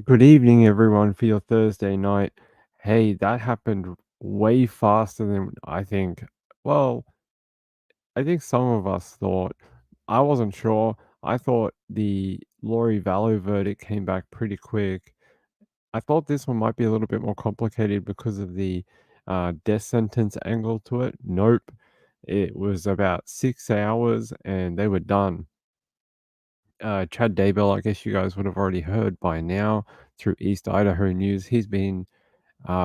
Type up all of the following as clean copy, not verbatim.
Good evening, everyone, for your Thursday night. Hey, that happened way faster than I think. Well, I think some of us thought. I wasn't sure. I thought the Lori Vallow verdict came back pretty quick. I thought this one might be a little bit more complicated because of the death sentence angle to it. Nope. It was about 6 hours and they were done. Chad Daybell, I guess you guys would have already heard by now through East Idaho News. He's been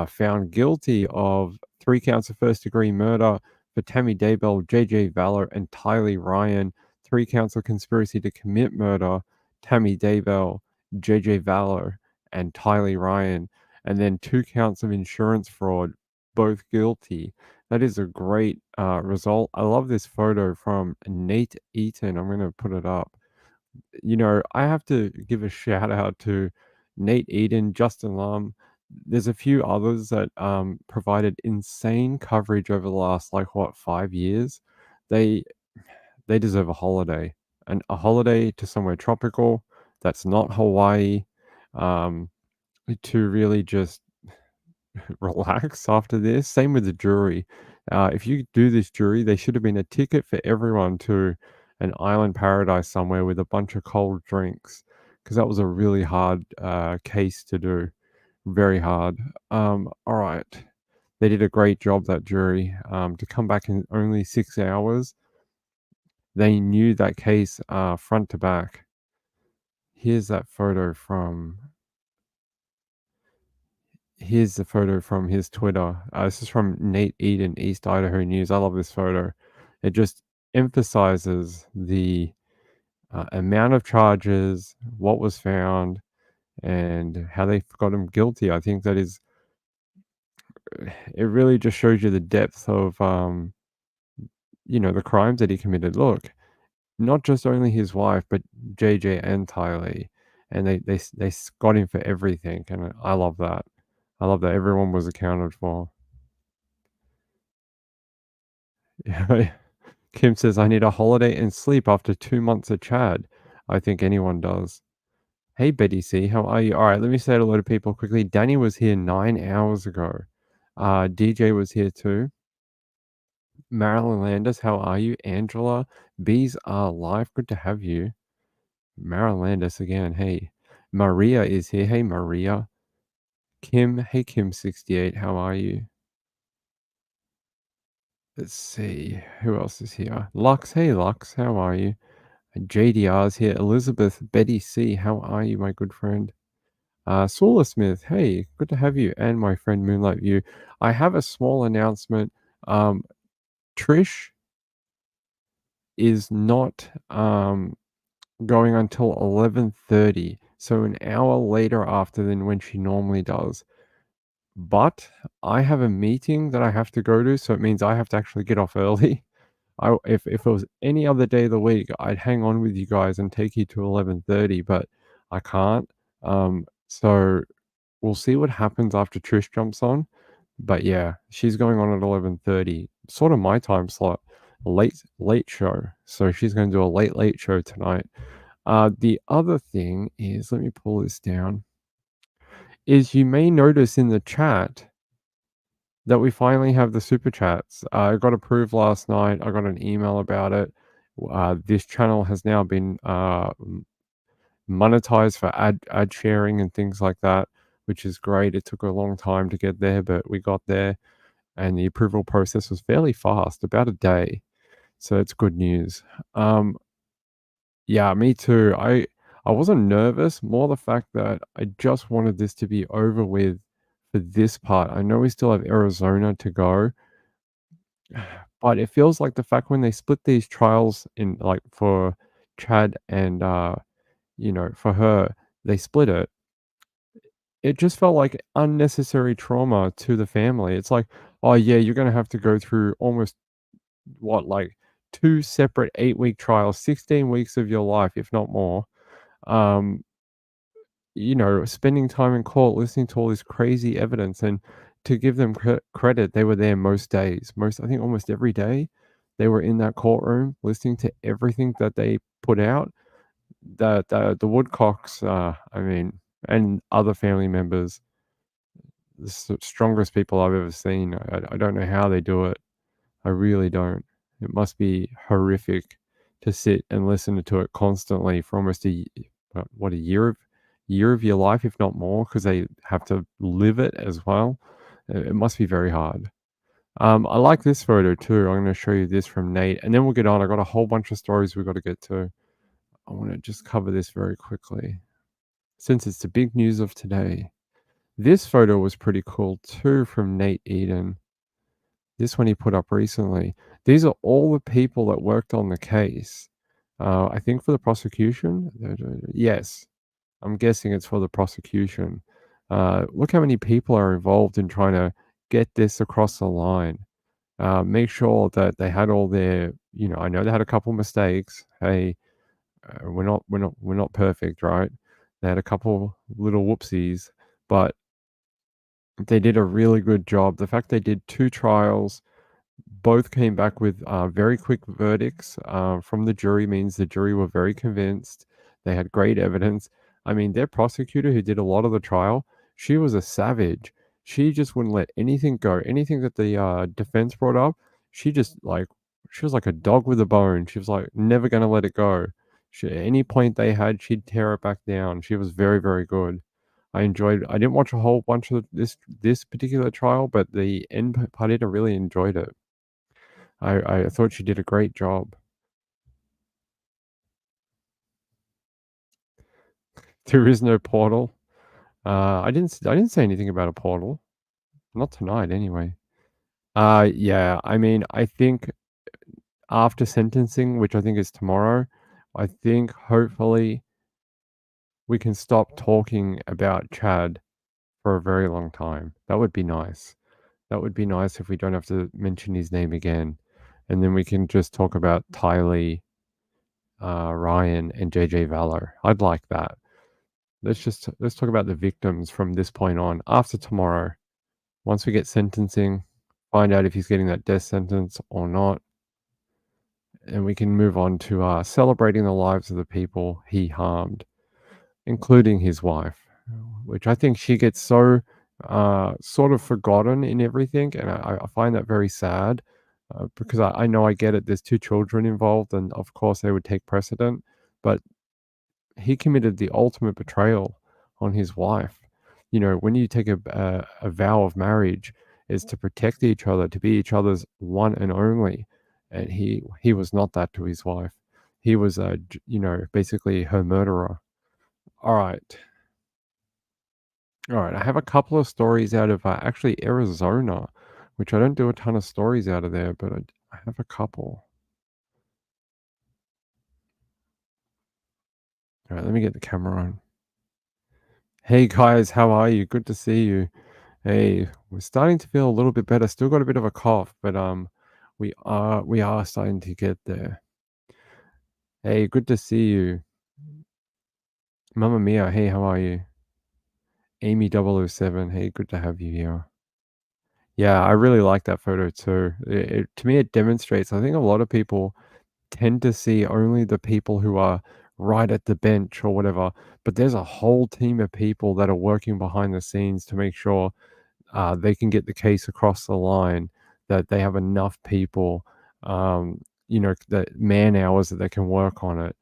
found guilty of 3 counts of first-degree murder for Tammy Daybell, J.J. Valor, and Tylee Ryan. 3 counts of conspiracy to commit murder, Tammy Daybell, J.J. Valor, and Tylee Ryan. And then 2 counts of insurance fraud, both guilty. That is a great result. I love this photo from Nate Eaton. I'm going to put it up. I have to give a shout out to Nate Eden, Justin Lum. There's a few others that provided insane coverage over the last 5 years. They they deserve a holiday, and a holiday to somewhere tropical that's not Hawaii, um, to really just relax after this. Same with the jury. If you do this jury, they should have been a ticket for everyone to an island paradise somewhere with a bunch of cold drinks, because that was a really hard case to do. Very hard. All right. They did a great job, that jury, to come back in only 6 hours. They knew that case front to back. Here's that photo from Here's the photo from his Twitter. This is from Nate Eden, East Idaho News. I love this photo. It just emphasizes the amount of charges, what was found, and how they got him guilty. I think that is, it really just shows you the depth of, the crimes that he committed. Look, not just only his wife, but JJ and Tylee, and they got him for everything, and I love that. I love that everyone was accounted for. Kim says, I need a holiday and sleep after 2 months of Chad. I think anyone does. Hey, Betty C, how are you? All right, let me say hello to people quickly. Danny was here 9 hours ago. DJ was here too. Marilyn Landis, how are you? Angela, bees are alive. Good to have you. Marilyn Landis again. Hey, Maria is here. Hey, Maria. Kim, hey, Kim68, how are you? Let's see, who else is here? Lux, hey, Lux, how are you? JDR's here. Elizabeth, Betty C, how are you, my good friend? Sula Smith, hey, good to have you, and my friend Moonlight View. I have a small announcement. Trish is not going until 11:30, so an hour later after than when she normally does. But I have a meeting that I have to go to, so it means I have to actually get off early. If it was any other day of the week, I'd hang on with you guys and take you to 11:30, but I can't. So we'll see what happens after Trish jumps on. But yeah, she's going on at 11:30, sort of my time slot, a late show. So she's going to do a late show tonight. The other thing is, let me pull this down. Is you may notice in the chat that we finally have the super chats. I got approved last night. I got an email about it. This channel has now been monetized for ad sharing and things like that, which is great. It took a long time to get there, but we got there, and the approval process was fairly fast, about a day. So it's good news. Yeah, me too. I wasn't nervous, more the fact that I just wanted this to be over with for this part. I know we still have Arizona to go, but it feels like the fact when they split these trials in, like, for Chad and for her, they split it. It just felt like unnecessary trauma to the family. It's like, oh yeah, you're gonna have to go through almost what, like, two separate 8-week trials, 16 weeks of your life, if not more. Um, spending time in court, listening to all this crazy evidence, and to give them credit, they were there most days. I think almost every day, they were in that courtroom listening to everything that they put out. The Woodcocks, I mean, and other family members, the strongest people I've ever seen. I don't know how they do it. I really don't. It must be horrific to sit and listen to it constantly for almost a year of your life, if not more, because they have to live it as well. It must be very hard. I like this photo too. I'm going to show you this from Nate, and then we'll get on. I got a whole bunch of stories we got to get to. I want to just cover this very quickly since it's the big news of today. This photo was pretty cool too from Nate Eden. This one he put up recently. These are all the people that worked on the case. I think for the prosecution. Yes, I'm guessing it's for the prosecution. Look how many people are involved in trying to get this across the line. Make sure that they had all their, I know they had a couple mistakes. Hey, we're not perfect, right? They had a couple little whoopsies, but they did a really good job. The fact they did 2 trials, both came back with very quick verdicts from the jury means the jury were very convinced. They had great evidence. I mean, their prosecutor, who did a lot of the trial, she was a savage. She just wouldn't let anything go. Anything that the defense brought up, she just like, she was like a dog with a bone. She was like never going to let it go. Any point they had, she'd tear it back down. She was very, very good. I didn't watch a whole bunch of this particular trial, but the end part, I really enjoyed it. I thought she did a great job. There is no portal. I didn't say anything about a portal. Not tonight, anyway. Yeah. I mean, I think after sentencing, which I think is tomorrow, I think hopefully we can stop talking about Chad for a very long time. That would be nice. That would be nice if we don't have to mention his name again, and then we can just talk about Tylee, Ryan, and JJ Valor. I'd like that. Let's talk about the victims from this point on. After tomorrow, once we get sentencing, find out if he's getting that death sentence or not, and we can move on to celebrating the lives of the people he harmed, including his wife, which I think she gets so sort of forgotten in everything, and I find that very sad because I know I get it. There's 2 children involved, and of course they would take precedent, but he committed the ultimate betrayal on his wife. When you take a vow of marriage, is to protect each other, to be each other's one and only, and he was not that to his wife. He was basically her murderer. All right, all right. I have a couple of stories out of actually Arizona, which I don't do a ton of stories out of there, but I have a couple. All right, let me get the camera on. Hey guys, how are you? Good to see you. Hey, we're starting to feel a little bit better. Still got a bit of a cough, but we are starting to get there. Hey, good to see you. Mamma Mia, hey, how are you? Amy 007, hey, good to have you here. Yeah, I really like that photo too. To me, it demonstrates. I think a lot of people tend to see only the people who are right at the bench or whatever, but there's a whole team of people that are working behind the scenes to make sure they can get the case across the line, that they have enough people, that man hours that they can work on it.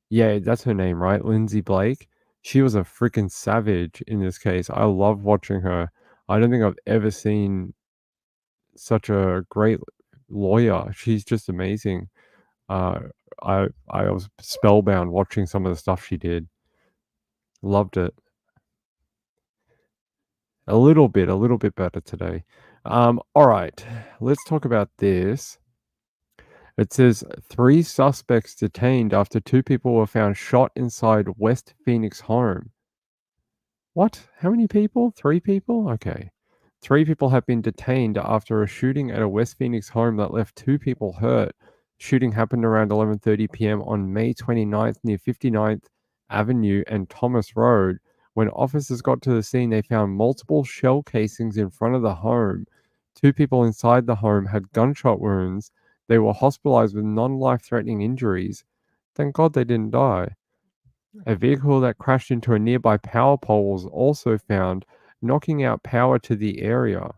Yeah, that's her name, right? Lindsay Blake. She was a freaking savage in this case. I love watching her. I don't think I've ever seen such a great lawyer. She's just amazing. Uh, I was spellbound watching some of the stuff she did. Loved it. A little bit better today. All right, let's talk about this. It says 3 suspects detained after 2 people were found shot inside West Phoenix home. What? How many people? 3 people? Okay. 3 people have been detained after a shooting at a West Phoenix home that left 2 people hurt. Shooting happened around 11:30 p.m. on May 29th near 59th Avenue and Thomas Road. When officers got to the scene, they found multiple shell casings in front of the home. 2 people inside the home had gunshot wounds. They were hospitalized with non-life-threatening injuries. Thank God they didn't die. A vehicle that crashed into a nearby power pole was also found, knocking out power to the area.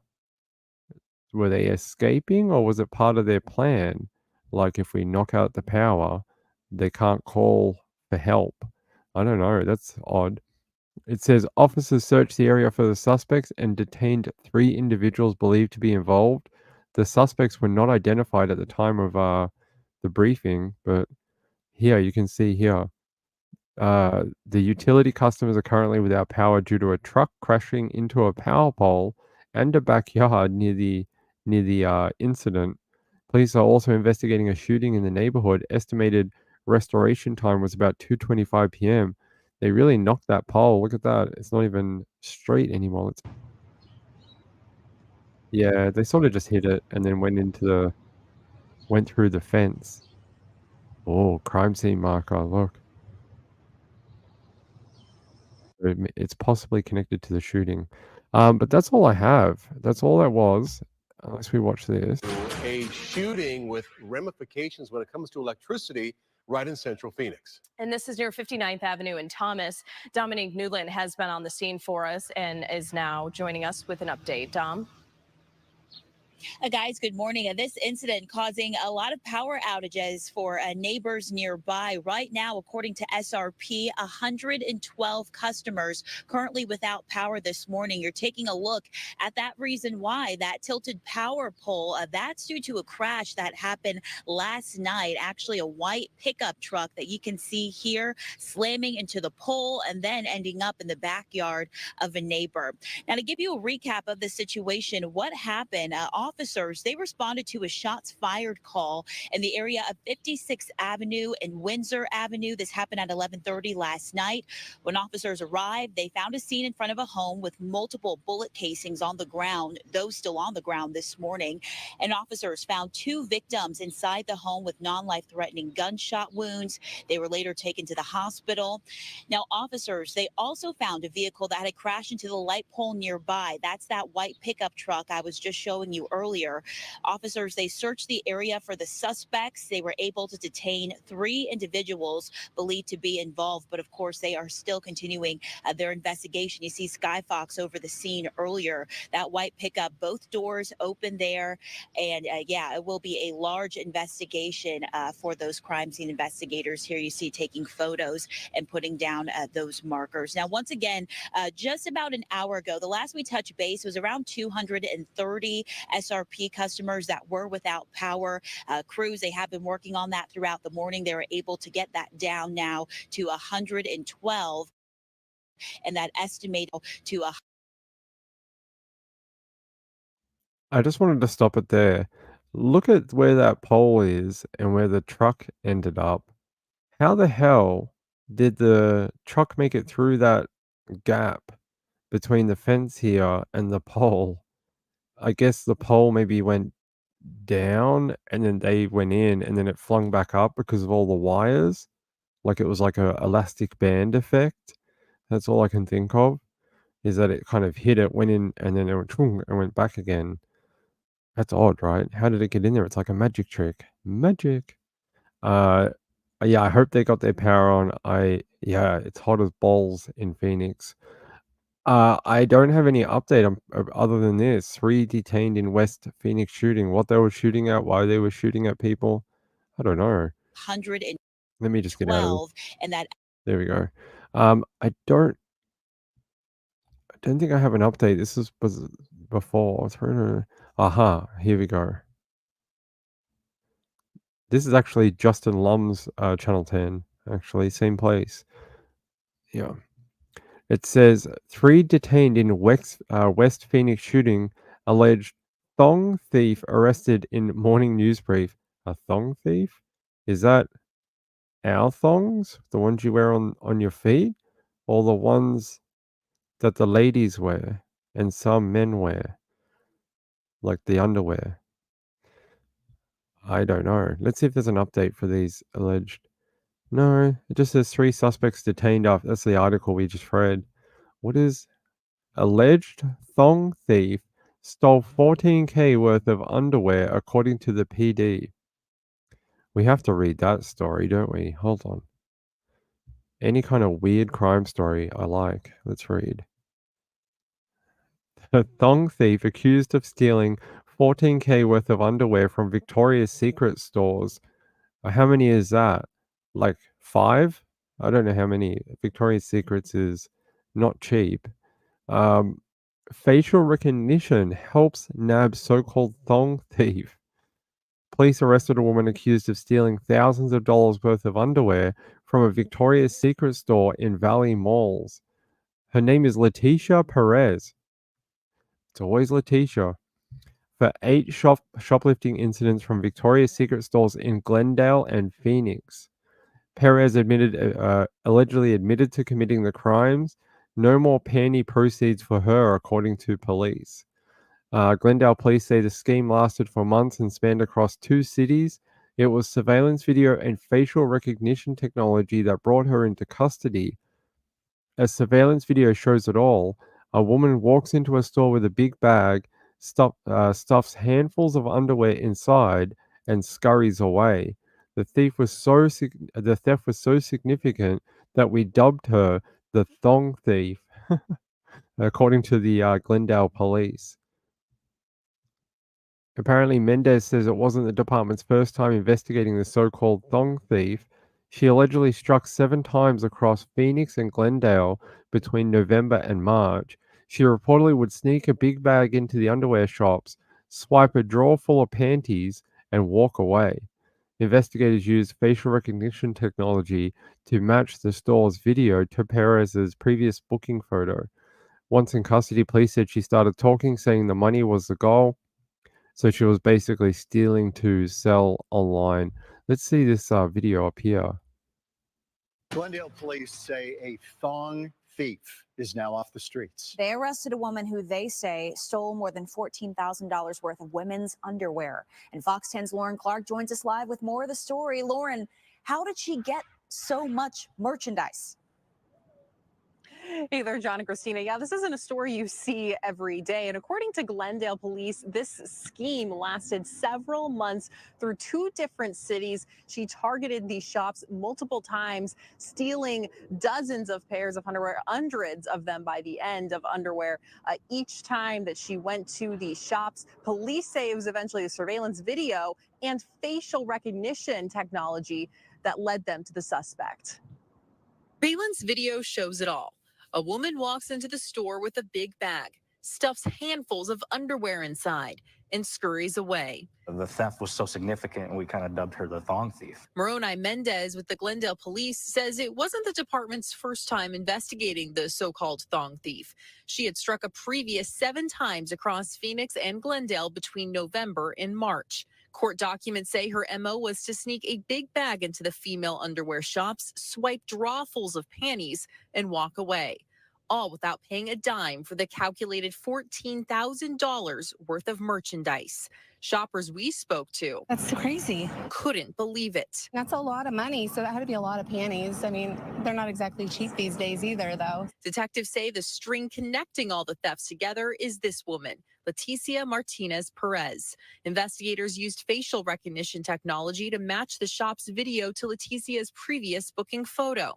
Were they escaping or was it part of their plan? Like, if we knock out the power, they can't call for help. I don't know. That's odd. It says officers searched the area for the suspects and detained 3 individuals believed to be involved. The suspects were not identified at the time of the briefing, but here you can see here. The utility customers are currently without power due to a truck crashing into a power pole and a backyard near the incident. Police are also investigating a shooting in the neighborhood. Estimated restoration time was about 2:25 p.m. They really knocked that pole. Look at that. It's not even straight anymore. Yeah, they sort of just hit it and then went through the fence. Oh, crime scene marker. Look. It's possibly connected to the shooting. But that's all I have. That's all that was, unless we watch this. A shooting with ramifications when it comes to electricity right in central Phoenix. And this is near 59th Avenue in Thomas. Dominique Newland has been on the scene for us and is now joining us with an update. Dom? Guys, good morning. This incident causing a lot of power outages for neighbors nearby. Right now, according to SRP, 112 customers currently without power this morning. You're taking a look at that reason why that tilted power pole, that's due to a crash that happened last night. Actually, a white pickup truck that you can see here slamming into the pole and then ending up in the backyard of a neighbor. Now, to give you a recap of the situation, what happened, officers, they responded to a shots fired call in the area of 56th Avenue and Windsor Avenue. This happened at 11:30 last night. When officers arrived, they found a scene in front of a home with multiple bullet casings on the ground, those still on the ground this morning. And officers found 2 victims inside the home with non-life threatening gunshot wounds. They were later taken to the hospital. Now, officers, they also found a vehicle that had crashed into the light pole nearby. That's that white pickup truck I was just showing you earlier. Officers, they searched the area for the suspects. They were able to detain 3 individuals believed to be involved, but of course, they are still continuing their investigation. You see Skyfox over the scene earlier. That white pickup, both doors open there. And yeah, it will be a large investigation for those crime scene investigators. Here you see taking photos and putting down those markers. Now, once again, just about an hour ago, the last we touched base was around 230 SRP customers that were without power. Crews, they have been working on that throughout the morning. They were able to get that down now to 112, and that estimated to a. I just wanted to stop it there. Look at where that pole is and where the truck ended up. How the hell did the truck make it through that gap between the fence here and the pole? I guess the pole maybe went down and then they went in and then it flung back up because of all the wires. Like it was like a elastic band effect. That's all I can think of, is that it kind of hit it, went in, and then it went "Chung," and went back again. That's odd, right? How did it get in there? It's like a magic trick. Magic. Uh, yeah, I hope they got their power on. Yeah, it's hot as balls in Phoenix. I don't have any update other than this. 3 detained in West Phoenix shooting. What they were shooting at, why they were shooting at people, I don't know. 112, Let me just get out of this. and that. There we go. I don't think I have an update. This was before. I was trying to. Aha, here we go. This is actually Justin Lum's Channel 10. Actually, same place. Yeah. It says 3 detained in West Phoenix shooting. Alleged thong thief arrested in morning news brief. A thong thief? Is that our thongs? The ones you wear on your feet? Or the ones that the ladies wear and some men wear? Like the underwear? I don't know. Let's see if there's an update for these alleged. No, it just says 3 suspects detained after. That's the article we just read. What is alleged thong thief stole 14K worth of underwear according to the PD. We have to read that story, don't we? Hold on. Any kind of weird crime story I like. Let's read. A thong thief accused of stealing 14K worth of underwear from Victoria's Secret stores. How many is that? Like 5? I don't know how many. Victoria's Secrets is not cheap. Um, Facial recognition helps nab so-called thong thief. Police arrested a woman accused of stealing thousands of dollars worth of underwear from a Victoria's Secret store in Valley Malls. Her name is Letitia Perez. It's always Letitia. For 8 shoplifting incidents from Victoria's Secret stores in Glendale and Phoenix. Perez allegedly admitted to committing the crimes. No more panty proceeds for her, according to police. Glendale police say the scheme lasted for months and spanned across 2 cities. It was surveillance video and facial recognition technology that brought her into custody. As surveillance video shows it all, a woman walks into a store with a big bag, stuffs handfuls of underwear inside, and scurries away. The theft was so significant that we dubbed her the thong thief, according to the Glendale police. Apparently, Mendez says it wasn't the department's first time investigating the so-called thong thief. She allegedly struck 7 times across Phoenix and Glendale between November and March. She reportedly would sneak a big bag into the underwear shops, swipe a drawer full of panties, and walk away. Investigators used facial recognition technology to match the store's video to Perez's previous booking photo. Once in custody, police said she started talking, saying the money was the goal. So she was basically stealing to sell online. Let's see this video up here. Glendale police say a thong thief is now off the streets. They arrested a woman who they say stole more than $14,000 worth of women's underwear. And Fox 10's Lauren Clark joins us live with more of the story. Lauren, how did she get so much merchandise? Hey there, John and Christina. Yeah, this isn't a story you see every day. And according to Glendale police, this scheme lasted several months through 2 different cities. She targeted these shops multiple times, stealing dozens of pairs of underwear, hundreds of them by the end of underwear. Each time that she went to these shops, police say it was eventually the surveillance video and facial recognition technology that led them to the suspect. Surveillance video shows it all. A woman walks into the store with a big bag, stuffs handfuls of underwear inside, and scurries away. The theft was so significant, we kind of dubbed her the thong thief. Moroni Mendez with the Glendale police says it wasn't the department's first time investigating the so-called thong thief. She had struck a previous 7 times across Phoenix and Glendale between November and March. Court documents say her MO was to sneak a big bag into the female underwear shops, swipe drawfuls of panties, and walk away, all without paying a dime for the calculated $14,000 worth of merchandise. Shoppers we spoke to That's crazy. couldn't believe it. That's a lot of money, so that had to be a lot of panties. I mean, they're not exactly cheap these days either, though. Detectives say the string connecting all the thefts together is this woman, Leticia Martinez Perez. Investigators used facial recognition technology to match the shop's video to Leticia's previous booking photo.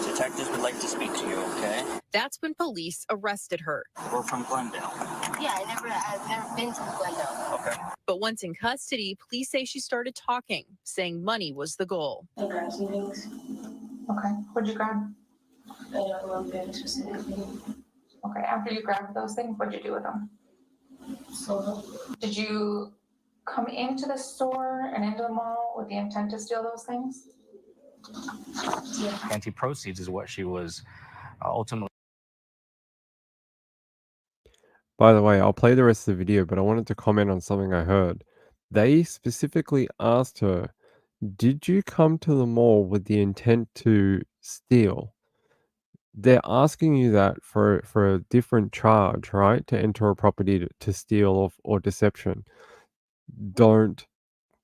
Detectives would like to speak to you, okay? That's when police arrested her. We're from Glendale. Yeah, I've never been to Glendale. Okay. But once in custody, police say she started talking, saying money was the goal. I grabbed some things. Okay. What'd you grab? I don't remember specifically. Okay. After you grabbed those things, what'd you do with them? So, Did you come into the store and into the mall with the intent to steal those things? yeah. Anti-proceeds is what she was ultimately. By the way, I'll play the rest of the video, but I wanted to comment on something I heard. They specifically asked her, did you come to the mall with the intent to steal? They're asking you that for a different charge, right? To enter a property to steal or deception. Don't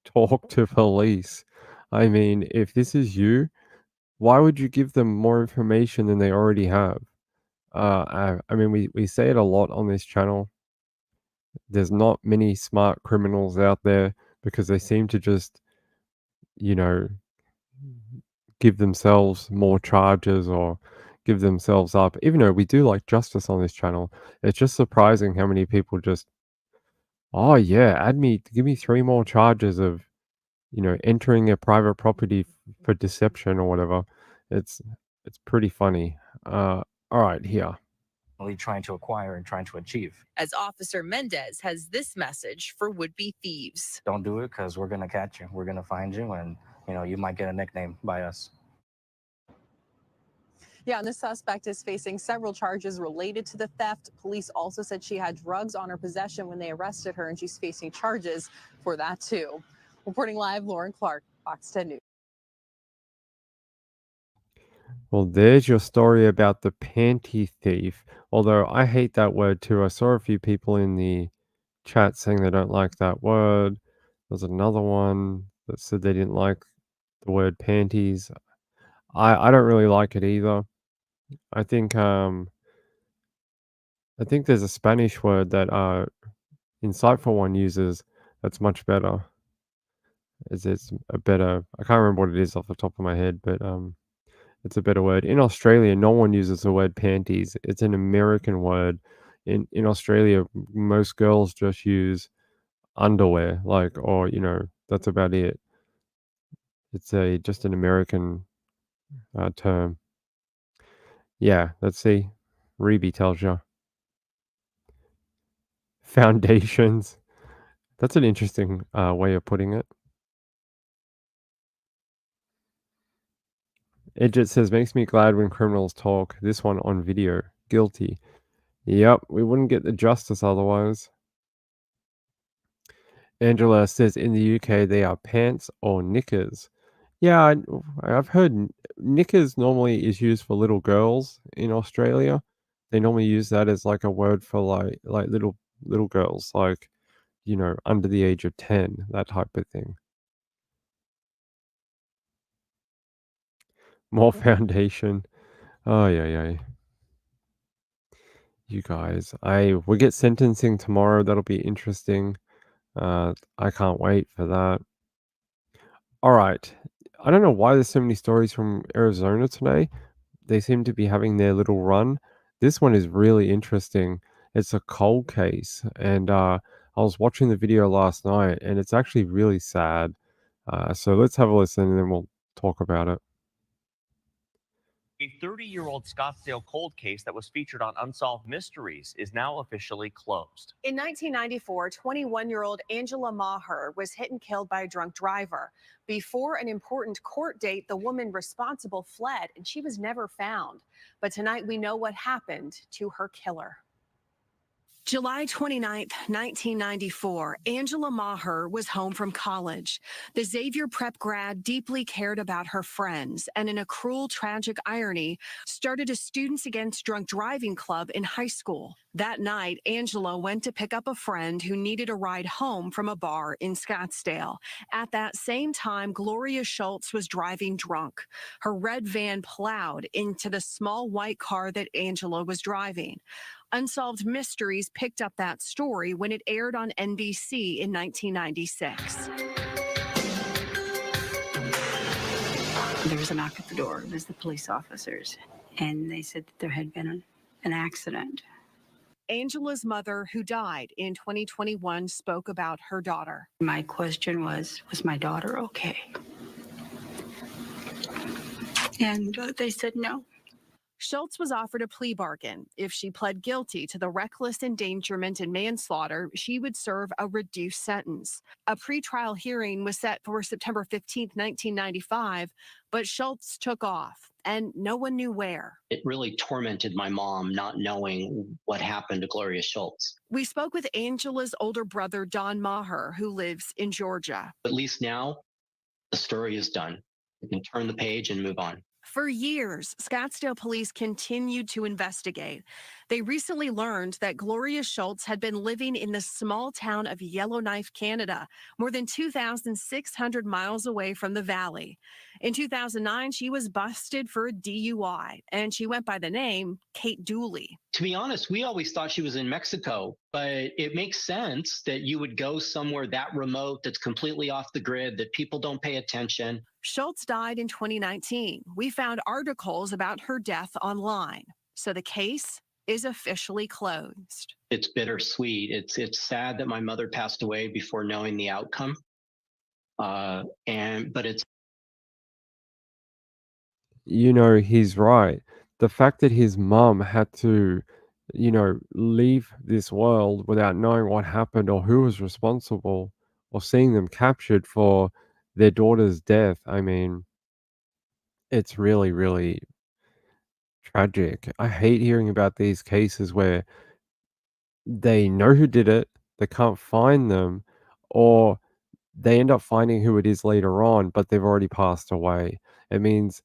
talk to police. I mean, if this is you, why would you give them more information than they already have? I mean, we say it a lot on this channel. There's not many smart criminals out there because they seem to just, you know, give themselves more charges or give themselves up. Even though we do like justice on this channel, it's just surprising how many people just, oh yeah, give me 3 more charges of, entering a private property for deception or whatever. It's it's pretty funny. All right, here. Trying to acquire and trying to achieve. As Officer Mendez has this message for would-be thieves. Don't do it because we're going to catch you. We're going to find you, and you might get a nickname by us. Yeah, and the suspect is facing several charges related to the theft. Police also said she had drugs on her possession when they arrested her, and she's facing charges for that too. Reporting live, Lauren Clark, Fox 10 News. Well, there's your story about the panty thief. Although I hate that word too. I saw a few people in the chat saying they don't like that word. There's another one that said they didn't like the word panties. I don't really like it either. I think there's a Spanish word that Insightful One uses that's much better. It's a better, I can't remember what it is off the top of my head, but it's a better word. In Australia, no one uses the word panties. It's an American word. In Australia, most girls just use underwear, or that's about it. It's just an American term. Yeah, let's see. Reby tells you. Foundations. That's an interesting way of putting it. Edget says, makes me glad when criminals talk. This one on video. Guilty. Yep, we wouldn't get the justice otherwise. Angela says, in the UK, they are pants or knickers. Yeah, I've heard knickers normally is used for little girls in Australia. They normally use that as like a word for like little girls, like, under the age of 10, that type of thing. More foundation. Oh, yeah. You guys, we get sentencing tomorrow. That'll be interesting. I can't wait for that. All right. I don't know why there's so many stories from Arizona today. They seem to be having their little run. This one is really interesting. It's a cold case, and I was watching the video last night, and it's actually really sad. So let's have a listen, and then we'll talk about it. A 30-year-old Scottsdale cold case that was featured on Unsolved Mysteries is now officially closed. In 1994, 21-year-old Angela Maher was hit and killed by a drunk driver. Before an important court date, the woman responsible fled, and she was never found. But tonight, we know what happened to her killer. July 29th, 1994, Angela Maher was home from college. The Xavier Prep grad deeply cared about her friends and, in a cruel, tragic irony, started a Students Against Drunk Driving club in high school. That night, Angela went to pick up a friend who needed a ride home from a bar in Scottsdale. At that same time, Gloria Schultz was driving drunk. Her red van plowed into the small white car that Angela was driving. Unsolved Mysteries picked up that story when it aired on NBC in 1996. There was a knock at the door. It was the police officers, and they said that there had been an accident. Angela's mother, who died in 2021, spoke about her daughter. My question was my daughter okay? And they said no. Schultz was offered a plea bargain. If she pled guilty to the reckless endangerment and manslaughter, she would serve a reduced sentence. A pretrial hearing was set for September 15, 1995, but Schultz took off, and no one knew where. It really tormented my mom not knowing what happened to Gloria Schultz. We spoke with Angela's older brother, Don Maher, who lives in Georgia. At least now, the story is done. We can turn the page and move on. For years, Scottsdale police continued to investigate. They recently learned that Gloria Schultz had been living in the small town of Yellowknife, Canada, more than 2,600 miles away from the valley. In 2009, she was busted for a DUI, and she went by the name Kate Dooley. To be honest, we always thought she was in Mexico, but it makes sense that you would go somewhere that remote, that's completely off the grid, that people don't pay attention. Schultz died in 2019. We found articles about her death online, so the case is officially closed. It's bittersweet. It's sad that my mother passed away before knowing the outcome. But it's He's right. The fact that his mum had to, leave this world without knowing what happened or who was responsible or seeing them captured for their daughter's death, I mean, it's really, really tragic. I hate hearing about these cases where they know who did it, they can't find them, or they end up finding who it is later on, but they've already passed away. It means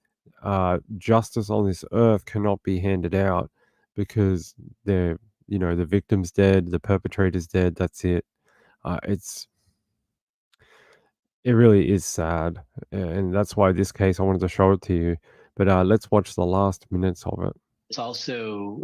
justice on this earth cannot be handed out because the victim's dead, the perpetrator's dead. That's it. It really is sad, and that's why this case I wanted to show it to you. But let's watch the last minutes of it. it's also,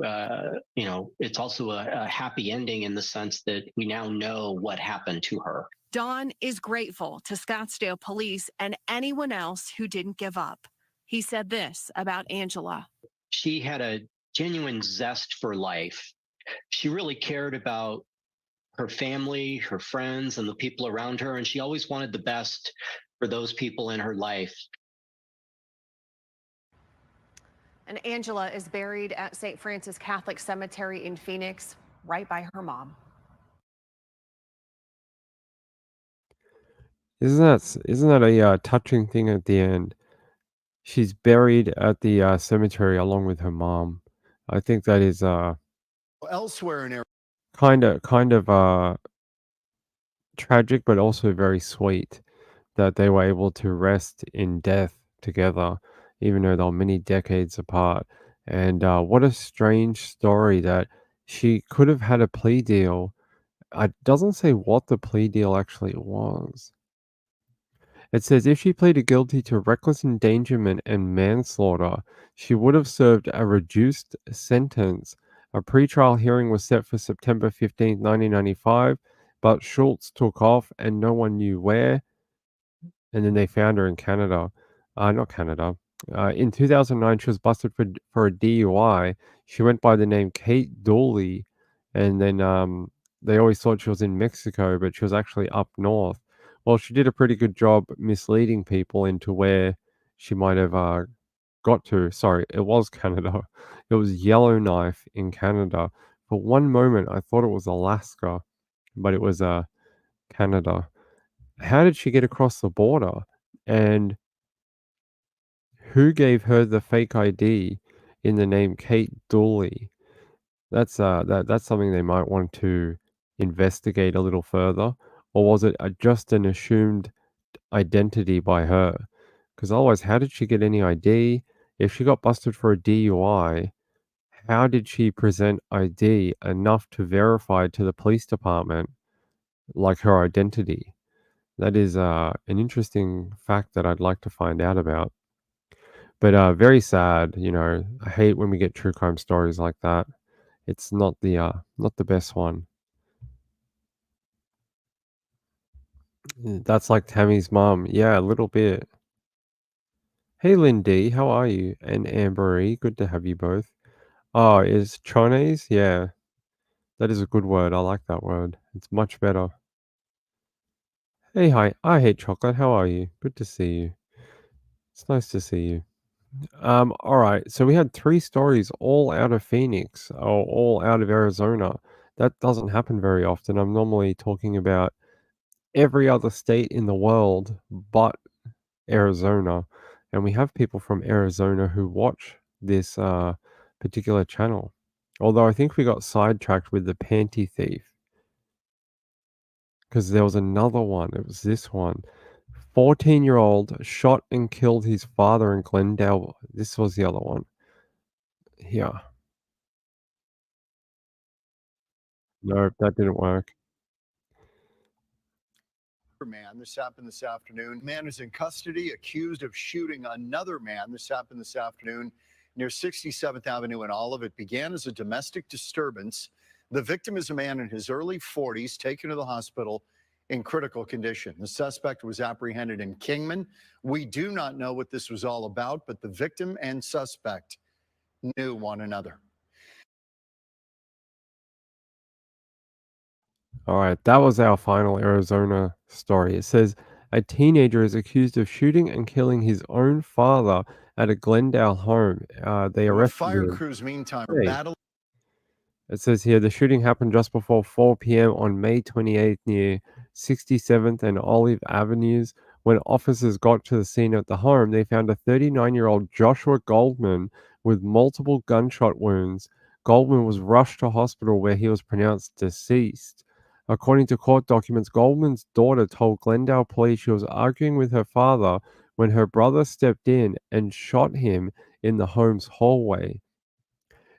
it's also a happy ending in the sense that we now know what happened to her. Don is grateful to Scottsdale police and anyone else who didn't give up. He said this about Angela. She had a genuine zest for life. She really cared about her family, her friends, and the people around her, and she always wanted the best for those people in her life. And Angela is buried at St. Francis Catholic Cemetery in Phoenix, right by her mom. Isn't that a touching thing at the end? She's buried at the cemetery along with her mom. I think that is Elsewhere in kind of tragic, but also very sweet that they were able to rest in death together, even though they were many decades apart. And what a strange story that she could have had a plea deal. It doesn't say what the plea deal actually was. It says if she pleaded guilty to reckless endangerment and manslaughter, she would have served a reduced sentence. A pretrial hearing was set for September 15th, 1995, but Schultz took off and no one knew where. And then they found her in Canada. Not Canada. In 2009, she was busted for a DUI. She went by the name Kate Dooley, and then they always thought she was in Mexico, but she was actually up north. Well, she did a pretty good job misleading people into where she might have got to. Sorry, it was Canada. It was Yellowknife in Canada. For one moment, I thought it was Alaska, but it was Canada. How did she get across the border? And who gave her the fake ID in the name Kate Dooley? That's something they might want to investigate a little further, or was it just an assumed identity by her? Because otherwise, how did she get any ID? If she got busted for a DUI, how did she present ID enough to verify to the police department like her identity? That is an interesting fact that I'd like to find out about. But very sad, I hate when we get true crime stories like that. It's not the best one. That's like Tammy's mom. Yeah, a little bit. Hey Lindy, how are you? And Ambery, good to have you both. Oh, is Chinese? Yeah, that is a good word. I like that word. It's much better. Hey, hi. I hate chocolate. How are you? Good to see you. It's nice to see you. All right. So we had three stories all out of Phoenix or all out of Arizona. That doesn't happen very often. I'm normally talking about every other state in the world but Arizona. And we have people from Arizona who watch this particular channel. Although I think we got sidetracked with the panty thief because there was another one. It was this one. 14-year-old shot and killed his father in Glendale. This was the other one. Yeah. No, that didn't work. man. This happened this afternoon. Man is in custody, accused of shooting another man. This happened this afternoon near 67th Avenue in Olive. It began as a domestic disturbance. The victim is a man in his early 40s, taken to the hospital in critical condition. The suspect was apprehended in Kingman. We do not know what this was all about, but the victim and suspect knew one another. All right, that was our final Arizona story. It says a teenager is accused of shooting and killing his own father at a Glendale home. They Well, arrested fire him. crews, meantime, are Hey. battling. It says here the shooting happened just before 4 p.m. on May 28th near 67th and Olive Avenues. When officers got to the scene at the home, they found a 39-year-old Joshua Goldman with multiple gunshot wounds. Goldman was rushed to hospital where he was pronounced deceased. According to court documents, Goldman's daughter told Glendale police she was arguing with her father when her brother stepped in and shot him in the home's hallway.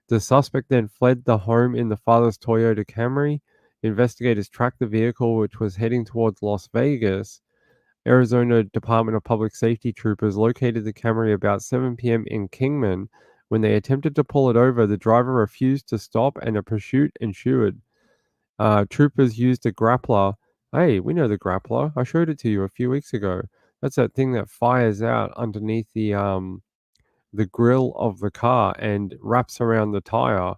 The suspect then fled the home in the father's Toyota Camry. Investigators tracked the vehicle, which was heading towards Las Vegas. Arizona Department of Public Safety troopers located the Camry about 7 p.m. in Kingman. When they attempted to pull it over, the driver refused to stop and a pursuit ensued. Troopers used a grappler. Hey, we know the grappler. I showed it to you a few weeks ago. That's that thing that fires out underneath the grill of the car and wraps around the tire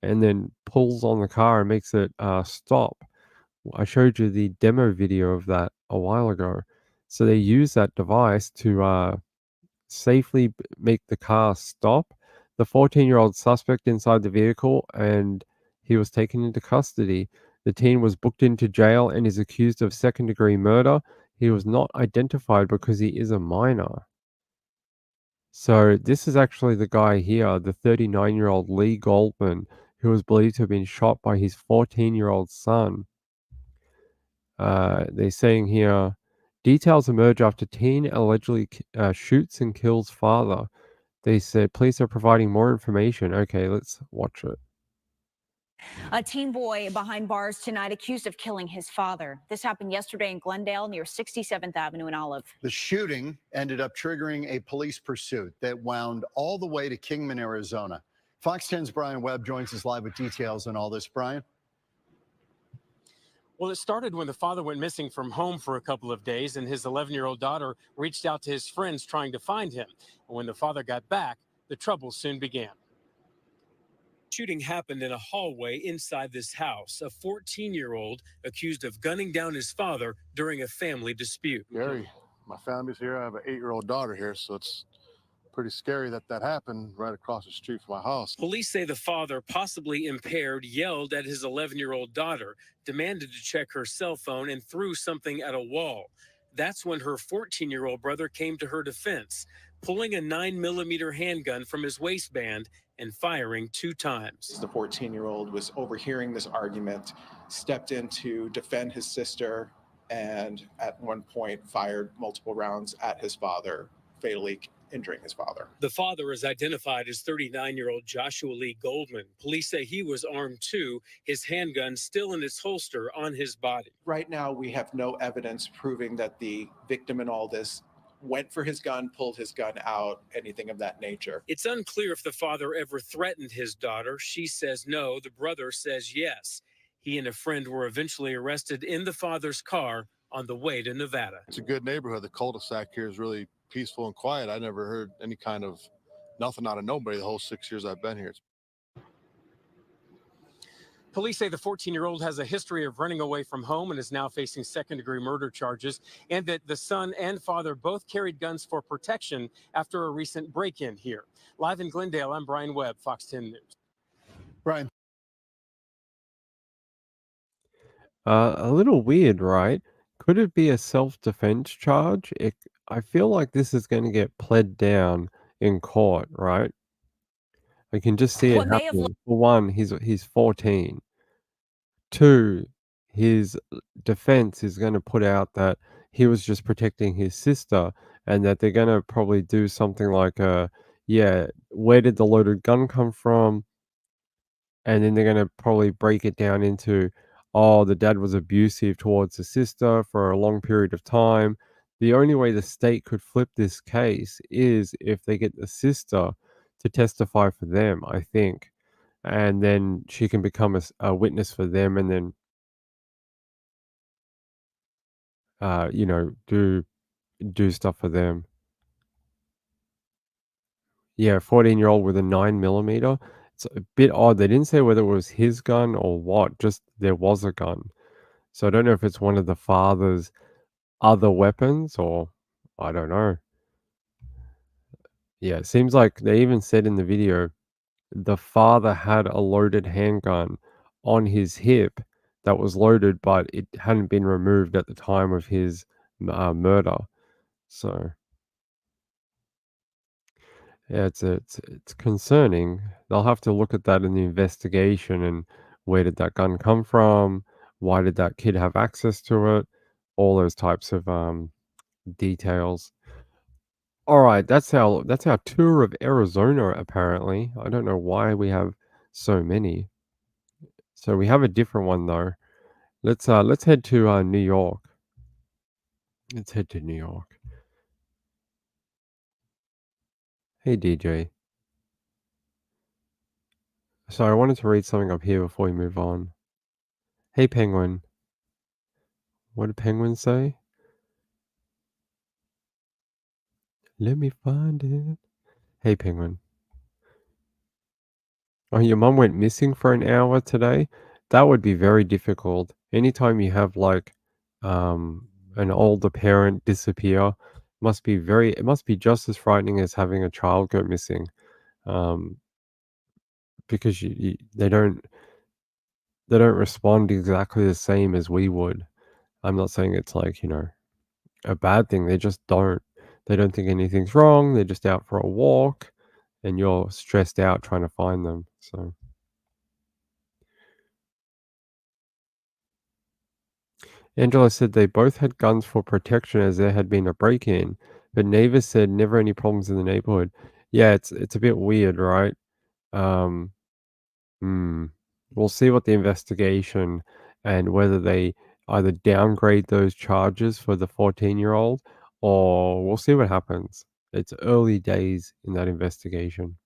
and then pulls on the car and makes it stop. I showed you the demo video of that a while ago. So they use that device to safely make the car stop. The 14-year-old suspect inside the vehicle, and he was taken into custody. The teen was booked into jail and is accused of second-degree murder. He was not identified because he is a minor. So this is actually the guy here, the 39-year-old Lee Goldman, who was believed to have been shot by his 14-year-old son. They're saying here, details emerge after teen allegedly shoots and kills father. They said police are providing more information. Okay, let's watch it. A teen boy behind bars tonight accused of killing his father. This happened yesterday in Glendale near 67th Avenue in Olive. The shooting ended up triggering a police pursuit that wound all the way to Kingman, Arizona. Fox 10's Brian Webb joins us live with details on all this. Brian? Well, it started when the father went missing from home for a couple of days, and his 11-year-old daughter reached out to his friends trying to find him. And when the father got back, the trouble soon began. Shooting happened in a hallway inside this house. A 14-year-old accused of gunning down his father during a family dispute. Gary, my family's here. I have an 8-year-old daughter here, so it's pretty scary that happened right across the street from my house. Police say the father, possibly impaired, yelled at his 11-year-old daughter, demanded to check her cell phone, and threw something at a wall. That's when her 14-year-old brother came to her defense, pulling a 9mm handgun from his waistband and firing 2 times. The 14-year-old was overhearing this argument, stepped in to defend his sister, and at one point fired multiple rounds at his father, fatally injuring his father. The father is identified as 39-year-old Joshua Lee Goldman. Police say he was armed too, his handgun still in its holster on his body. Right now, we have no evidence proving that the victim in all this went for his gun, pulled his gun out, anything of that nature. It's unclear if the father ever threatened his daughter. She says no. The brother says yes. He and a friend were eventually arrested in the father's car on the way to Nevada. It's a good neighborhood. The cul-de-sac here is really peaceful and quiet. I never heard any kind of nothing out of nobody the whole 6 years I've been here. Police say the 14-year-old has a history of running away from home and is now facing second-degree murder charges, and that the son and father both carried guns for protection after a recent break-in here. Live in Glendale, I'm Brian Webb, Fox 10 News. Brian. A little weird, right? Could it be a self-defense charge? I feel like this is going to get pled down in court, right? I can just see it happening. For one, he's 14. 2, his defense is going to put out that he was just protecting his sister, and that they're going to probably do something like, where did the loaded gun come from? And then they're going to probably break it down into, oh, the dad was abusive towards the sister for a long period of time. The only way the state could flip this case is if they get the sister to testify for them, I think. And then she can become a witness for them and then, do stuff for them. Yeah, 14-year-old with a 9 millimeter. It's a bit odd. They didn't say whether it was his gun or what, just there was a gun. So I don't know if it's one of the father's other weapons or I don't know. Yeah, it seems like they even said in the video the father had a loaded handgun on his hip that was loaded, but it hadn't been removed at the time of his murder. So yeah, it's concerning. They'll have to look at that in the investigation and where did that gun come from? Why did that kid have access to it? All those types of details. All right, that's our tour of Arizona apparently. I don't know why we have so many. So we have a different one though. Let's head to New York. Let's head to New York. Hey DJ. So I wanted to read something up here before we move on. Hey Penguin. What did Penguin say? Let me find it. Hey Penguin. Oh, your mum went missing for an hour today? That would be very difficult. Anytime you have like an older parent disappear, it must be just as frightening as having a child go missing. Um, because they don't respond exactly the same as we would. I'm not saying it's like, a bad thing. They just don't. They don't think anything's wrong. They're just out for a walk and you're stressed out trying to find them. So Angela said they both had guns for protection as there had been a break-in, but Neighbors said never any problems in the neighborhood. Yeah, it's a bit weird, right? Um, hmm. We'll see what the investigation and whether they either downgrade those charges for the 14-year-old or we'll see what happens. It's early days in that investigation.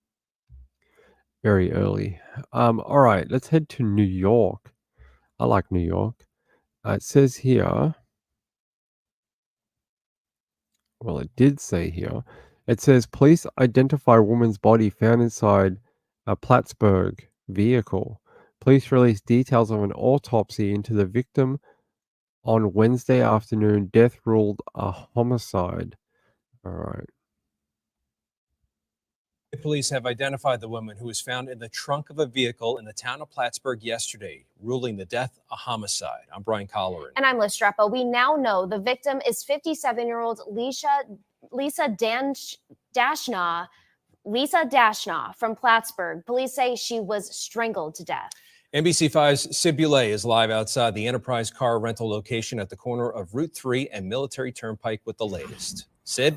Very early. All right, let's head to New York. I like New York. It says here, well, it did say here, it says police identify woman's body found inside a Plattsburgh vehicle. Police released details of an autopsy into the victim on Wednesday afternoon. Death ruled a homicide. All right. Police have identified the woman who was found in the trunk of a vehicle in the town of Plattsburgh yesterday, ruling the death a homicide. I'm Brian Colleran. And I'm Liz Streppa. We now know the victim is 57-year-old Lisa Dashnaw from Plattsburgh. Police say she was strangled to death. NBC5's Sid Boulay is live outside the Enterprise car rental location at the corner of Route 3 and Military Turnpike with the latest. Sid?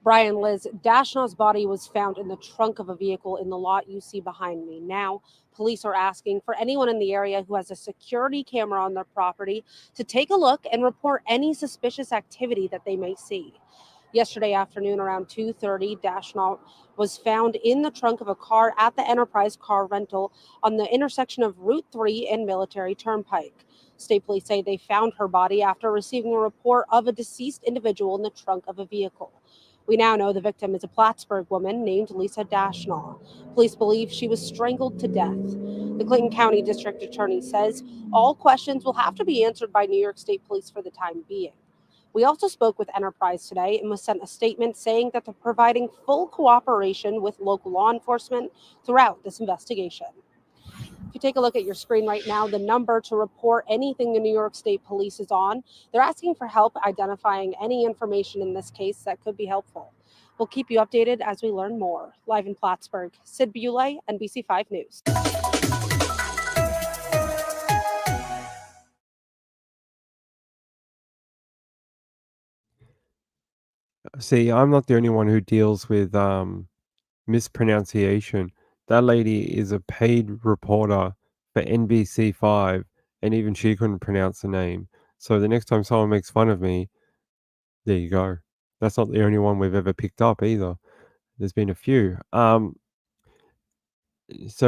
Brian, Liz, Dashnaw's body was found in the trunk of a vehicle in the lot you see behind me. Now, police are asking for anyone in the area who has a security camera on their property to take a look and report any suspicious activity that they may see. Yesterday afternoon around 2:30, Dashnaw was found in the trunk of a car at the Enterprise car rental on the intersection of Route 3 and Military Turnpike. State police say they found her body after receiving a report of a deceased individual in the trunk of a vehicle. We now know the victim is a Plattsburgh woman named Lisa Dashnaw. Police believe she was strangled to death. The Clinton County District Attorney says all questions will have to be answered by New York State Police for the time being. We also spoke with Enterprise today and was sent a statement saying that they're providing full cooperation with local law enforcement throughout this investigation. If you take a look at your screen right now, the number to report anything the New York State Police is on, they're asking for help identifying any information in this case that could be helpful. We'll keep you updated as we learn more. Live in Plattsburgh, Sid Boulay, NBC5 News. See, I'm not the only one who deals with mispronunciation. That lady is a paid reporter for NBC5, and even she couldn't pronounce the name. So the next time someone makes fun of me, there you go. That's not the only one we've ever picked up either. There's been a few. So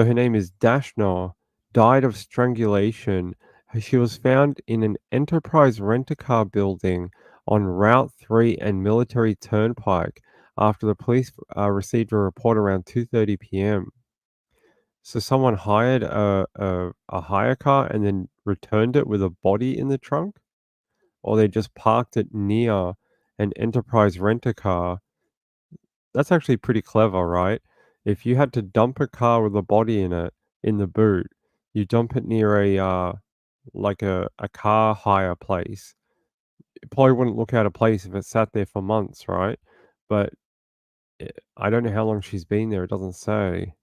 her name is Dashnar, died of strangulation. She was found in an Enterprise rent-a-car building on Route 3 and Military Turnpike after the police received a report around 2:30 p.m. So someone hired a hire car and then returned it with a body in the trunk, or they just parked it near an Enterprise rent-a-car. That's actually pretty clever, right? If you had to dump a car with a body in it in the boot, you dump it near like a car hire place. It probably wouldn't look out of place if it sat there for months, right? But I don't know how long she's been there. It doesn't say.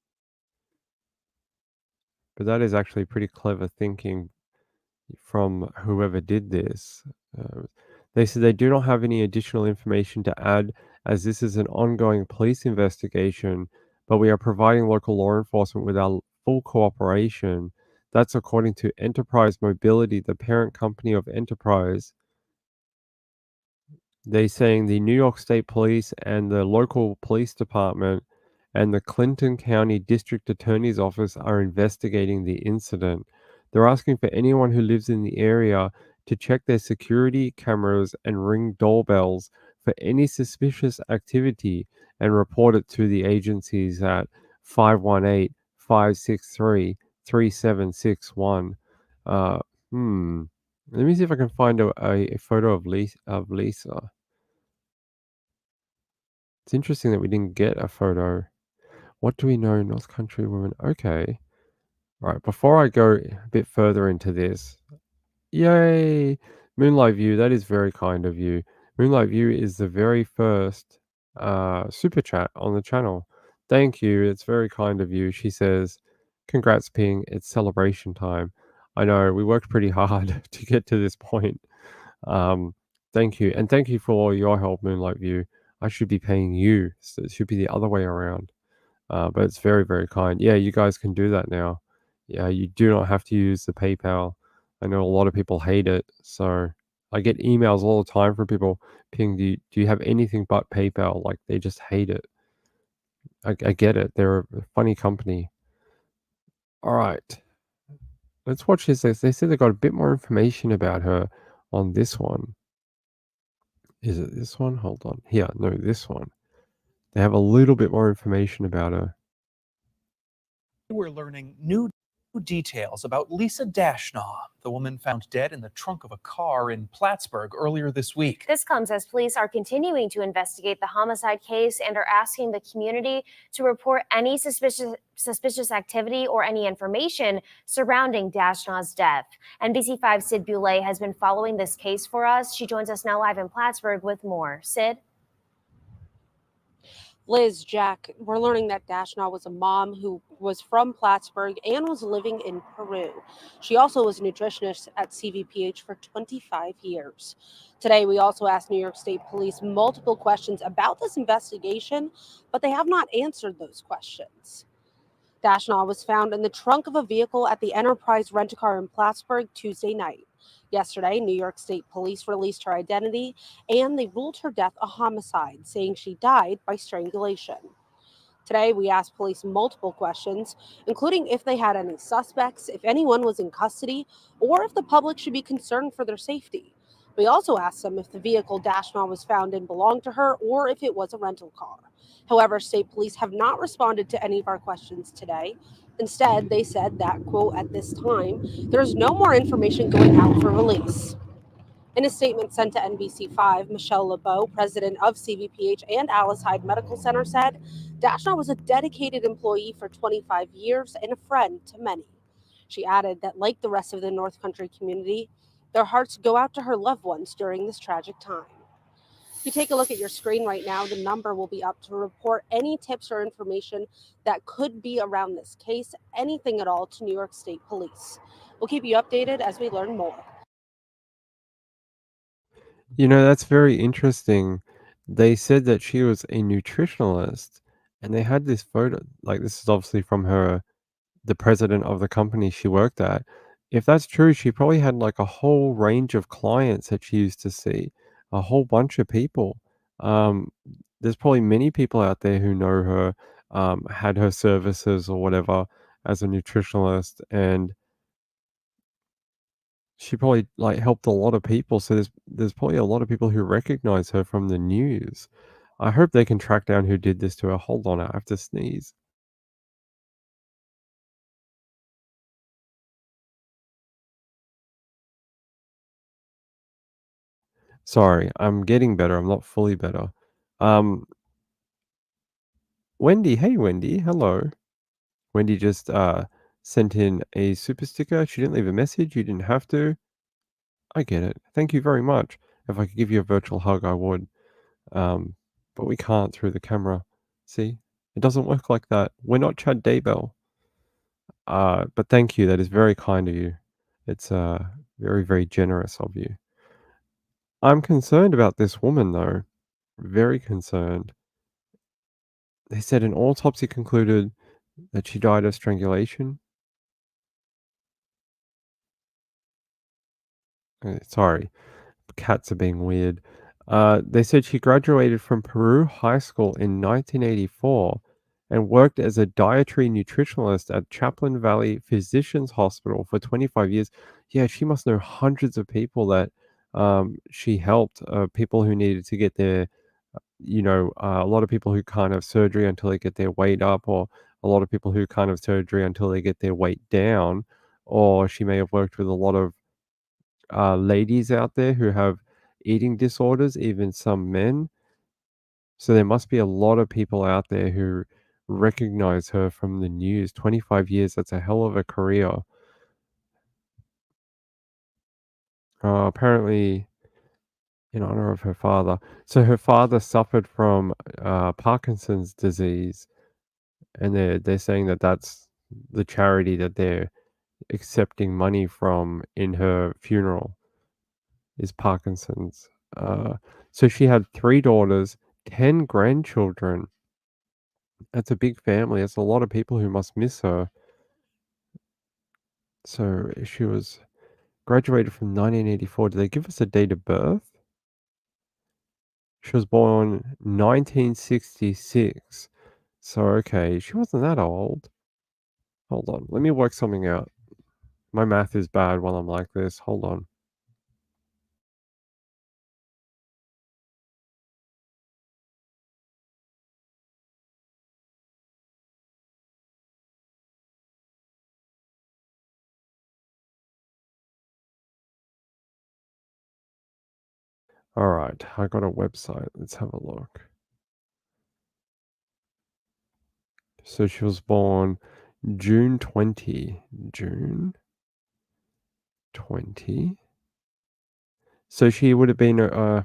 But that is actually pretty clever thinking from whoever did this. They said they do not have any additional information to add as this is an ongoing police investigation, but we are providing local law enforcement with our full cooperation. That's according to Enterprise Mobility, the parent company of Enterprise. They saying the New York State Police and the local police department and the Clinton County District Attorney's Office are investigating the incident. They're asking for anyone who lives in the area to check their security cameras and ring doorbells for any suspicious activity and report it to the agencies at 518-563-3761. Let me see if I can find a photo of Lisa. It's interesting that we didn't get a photo. What do we know, North Country women? Okay. Right, before I go a bit further into this, yay! Moonlight View, that is very kind of you. Moonlight View is the very first super chat on the channel. Thank you, it's very kind of you. She says, congrats, Ping, it's celebration time. I know, we worked pretty hard to get to this point. Thank you, and thank you for all your help, Moonlight View. I should be paying you, so it should be the other way around. But it's very, very kind. Yeah, you guys can do that now. Yeah, you do not have to use the PayPal. I know a lot of people hate it, so I get emails all the time from people, Ping, do you have anything but PayPal? Like, they just hate it. I get it. They're a funny company. All right. Let's watch this. They said they got a bit more information about her on this one. Is it this one? Hold on. Here, no, this one. They have a little bit more information about her. We're learning new details about Lisa Dashnar, the woman found dead in the trunk of a car in Plattsburgh earlier this week. This comes as police are continuing to investigate the homicide case and are asking the community to report any suspicious activity or any information surrounding Dashnar's death. NBC5's Sid Boulay has been following this case for us. She joins us now live in Plattsburgh with more. Sid? Liz, Jack, we're learning that Dashnar was a mom who was from Plattsburgh and was living in Peru. She also was a nutritionist at CVPH for 25 years. Today, we also asked New York State Police multiple questions about this investigation, but they have not answered those questions. Dashnar was found in the trunk of a vehicle at the Enterprise Rent-A-Car in Plattsburgh Tuesday night. Yesterday, New York State Police released her identity and they ruled her death a homicide, saying she died by strangulation. Today, we asked police multiple questions, including if they had any suspects, if anyone was in custody, or if the public should be concerned for their safety. We also asked them if the vehicle Dashnar was found in belonged to her or if it was a rental car. However, state police have not responded to any of our questions today. Instead, they said that, quote, at this time, there's no more information going out for release. In a statement sent to NBC5, Michelle LeBeau, president of CVPH and Alice Hyde Medical Center, said Dashnar was a dedicated employee for 25 years and a friend to many. She added that, like the rest of the North Country community, their hearts go out to her loved ones during this tragic time. If you take a look at your screen right now, the number will be up to report any tips or information that could be around this case, anything at all, to New York State Police. We'll keep you updated as we learn more. You know, that's very interesting. They said that she was a nutritionalist, and they had this photo. Like, this is obviously from her the president of the company she worked at. If that's true, she probably had like a whole range of clients that she used to see, a whole bunch of people. Um, there's probably many people out there who know her, had her services or whatever as a nutritionalist, and she probably like helped a lot of people. So there's probably a lot of people who recognize her from the news. I hope they can track down who did this to her. Hold on, I have to sneeze. Sorry, I'm getting better. I'm not fully better. Um, Wendy, hey Wendy, hello. Wendy just sent in a super sticker. She didn't leave a message. You didn't have to. I get it. Thank you very much. If I could give you a virtual hug, I would. But we can't through the camera. See, it doesn't work like that. We're not Chad Daybell. But thank you. That is very kind of you. It's very, very generous of you. I'm concerned about this woman, though. Very concerned. They said an autopsy concluded that she died of strangulation. Sorry, cats are being weird. They said she graduated from Peru High School in 1984 and worked as a dietary nutritionalist at Chaplain Valley Physicians Hospital for 25 years. Yeah, she must know hundreds of people that she helped, people who needed to get their, a lot of people who can't have surgery until they get their weight up, or a lot of people who can't have surgery until they get their weight down. Or she may have worked with a lot of ladies out there who have eating disorders, even some men. So there must be a lot of people out there who recognize her from the news. 25 years, that's a hell of a career. Apparently, in honor of her father. So her father suffered from Parkinson's disease, and they're saying that that's the charity that they're accepting money from in her funeral is Parkinson's. So she had 3 daughters, 10 grandchildren. That's a big family. That's a lot of people who must miss her. So she was graduated from 1984. Did they give us a date of birth? She was born 1966. So, okay, she wasn't that old. Hold on. Let me work something out. My math is bad while I'm like this. Hold on. All right, I got a website. Let's have a look. So she was born June 20. June 20. So she would have been,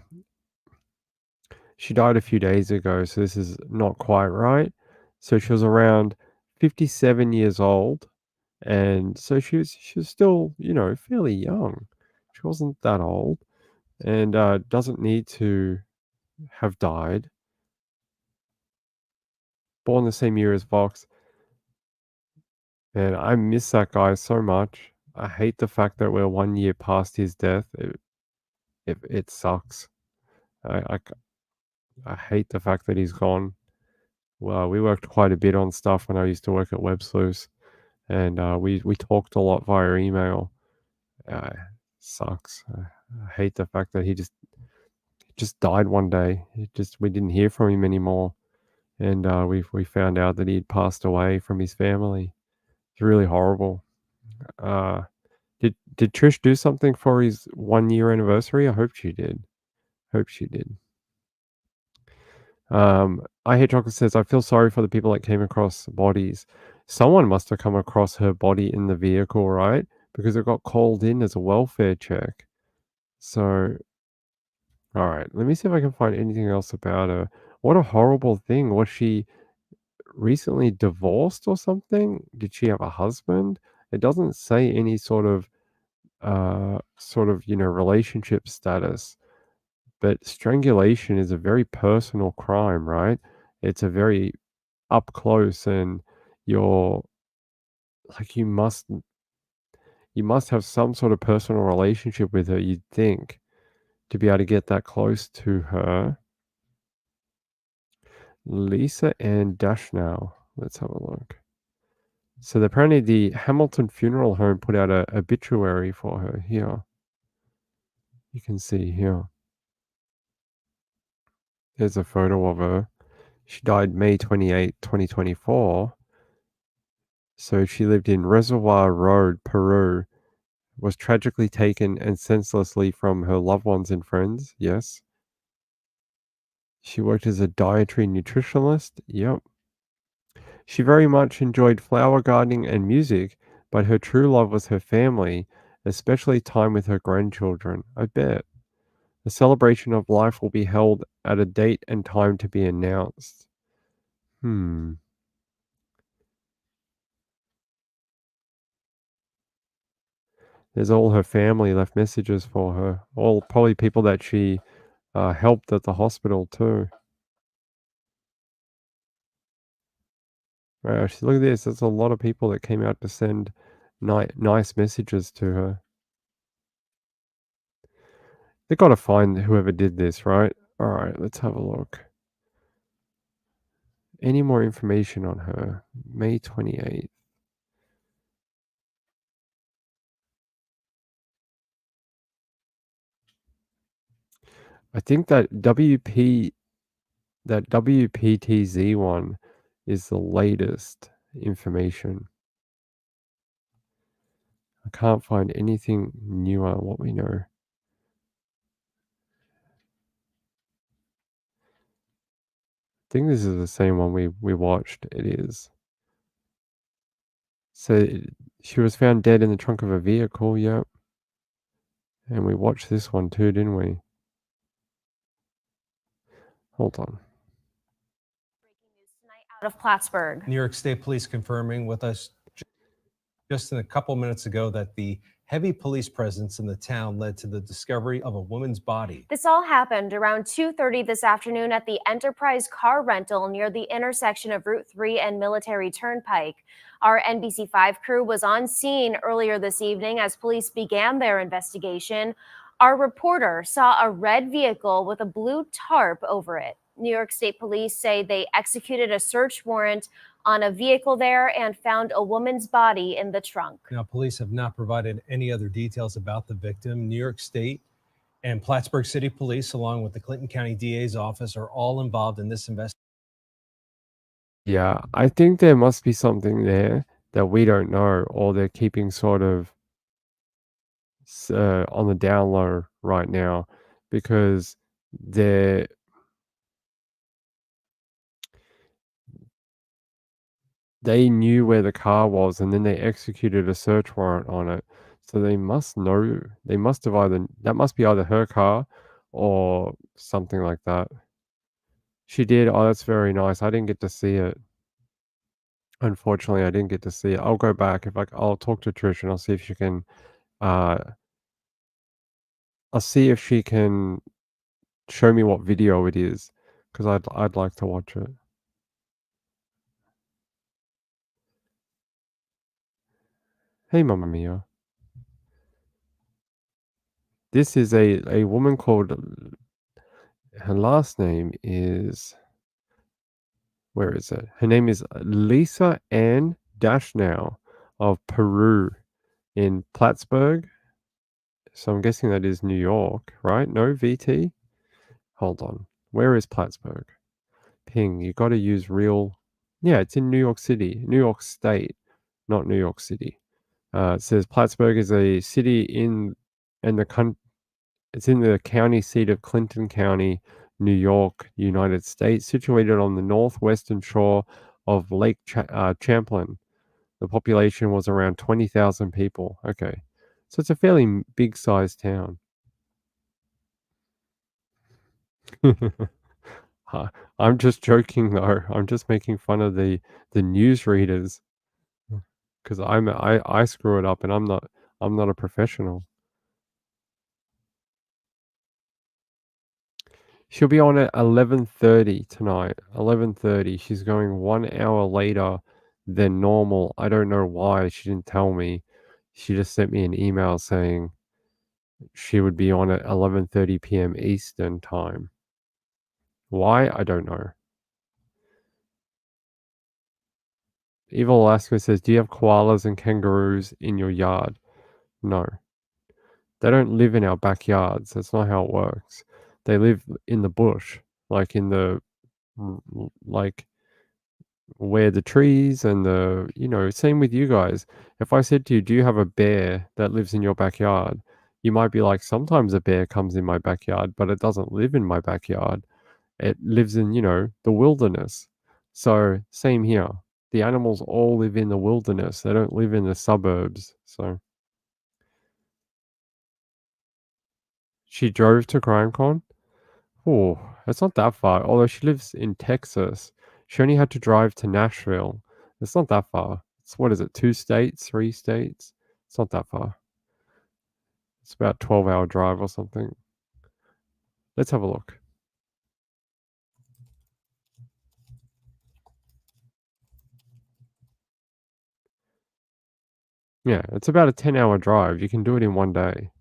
she died a few days ago, so this is not quite right. So she was around 57 years old, and so she was still, fairly young. She wasn't that old, and doesn't need to have died. Born the same year as Vox, and I miss that guy so much. I hate the fact that we're 1 year past his death. It sucks. I hate the fact that he's gone. Well, we worked quite a bit on stuff when I used to work at Web Sleuths, and we talked a lot via email. Sucks. I hate the fact that he just died one day. We didn't hear from him anymore, and we found out that he'd passed away from his family. It's really horrible. Did Trish do something for his 1 year anniversary? I hope she did. I Hate Chocolate says, I feel sorry for the people that came across bodies. Someone must have come across her body in the vehicle, right? Because it got called in as a welfare check. So, all right, let me see if I can find anything else about her. What a horrible thing. Was she recently divorced or something? Did she have a husband? It doesn't say any sort of, relationship status. But strangulation is a very personal crime, right? It's a very up close, and you're like you must have some sort of personal relationship with her, you'd think, to be able to get that close to her. Lisa Ann Dashnow. Let's have a look. So apparently the Hamilton Funeral Home put out a obituary for her here. You can see here. There's a photo of her. She died May 28, 2024. So she lived in Reservoir Road, Peru. Was tragically taken and senselessly from her loved ones and friends. Yes. She worked as a dietary nutritionist. Yep. She very much enjoyed flower gardening and music, but her true love was her family, especially time with her grandchildren. I bet. The celebration of life will be held at a date and time to be announced. There's all her family left messages for her. All probably people that she helped at the hospital too. Wow, look at this. There's a lot of people that came out to send nice messages to her. They've got to find whoever did this, right? All right, let's have a look. Any more information on her? May 28th. I think that WPTZ one is the latest information. I can't find anything newer what we know. I think this is the same one we watched. It is. So she was found dead in the trunk of a vehicle, yep. And we watched this one too, didn't we? Hold on. Out of Plattsburgh. New York State Police confirming with us just a couple minutes ago that the heavy police presence in the town led to the discovery of a woman's body. This all happened around 2:30 this afternoon at the Enterprise car rental near the intersection of Route 3 and Military Turnpike. Our NBC5 crew was on scene earlier this evening as police began their investigation. Our reporter saw a red vehicle with a blue tarp over it. New York State Police say they executed a search warrant on a vehicle there and found a woman's body in the trunk. Now, police have not provided any other details about the victim. New York State and Plattsburgh City Police, along with the Clinton County DA's office, are all involved in this investigation. Yeah, I think there must be something there that we don't know, or they're keeping sort of on the down low right now, because they knew where the car was and then they executed a search warrant on it. So they must know, that must be either her car or something like that. She did. Oh, that's very nice. I didn't get to see it. Unfortunately, I didn't get to see it. I'll go back I'll talk to Trish and I'll see if she can show me what video it is, because I'd like to watch it. Hey, Mamma Mia. This is a woman called, her last name is, where is it? Her name is Lisa Ann Dashnow of Peru in Plattsburgh. So I'm guessing that is New York, right? No, VT? Hold on. Where is Plattsburgh? Ping, you got to use real. Yeah, it's in New York City, New York State, not New York City. It says Plattsburgh is a city it's in the county seat of Clinton County, New York, United States, situated on the northwestern shore of Lake Champlain. The population was around 20,000 people. Okay, so it's a fairly big-sized town. I'm just joking though. I'm just making fun of the newsreaders, because I screw it up and I'm not a professional. She'll be on at 11:30 tonight. 11:30. She's going 1 hour later than normal. I don't know why. She didn't tell me. She just sent me an email saying she would be on at 11:30 p.m. Eastern time. Why? I don't know. Evil Alaska says, do you have koalas and kangaroos in your yard? No. They don't live in our backyards. That's not how it works. They live in the bush, like in the, like where the trees and the, same with you guys. If I said to you, do you have a bear that lives in your backyard? You might be like, sometimes a bear comes in my backyard, but it doesn't live in my backyard. It lives in, the wilderness. So same here. The animals all live in the wilderness. They don't live in the suburbs. So she drove to CrimeCon. Oh, it's not that far. Although she lives in Texas, she only had to drive to Nashville. It's not that far. It's, what is it, 2 states, 3 states? It's not that far. It's about 12-hour drive or something. Let's have a look. Yeah, it's about a 10-hour drive. You can do it in one day.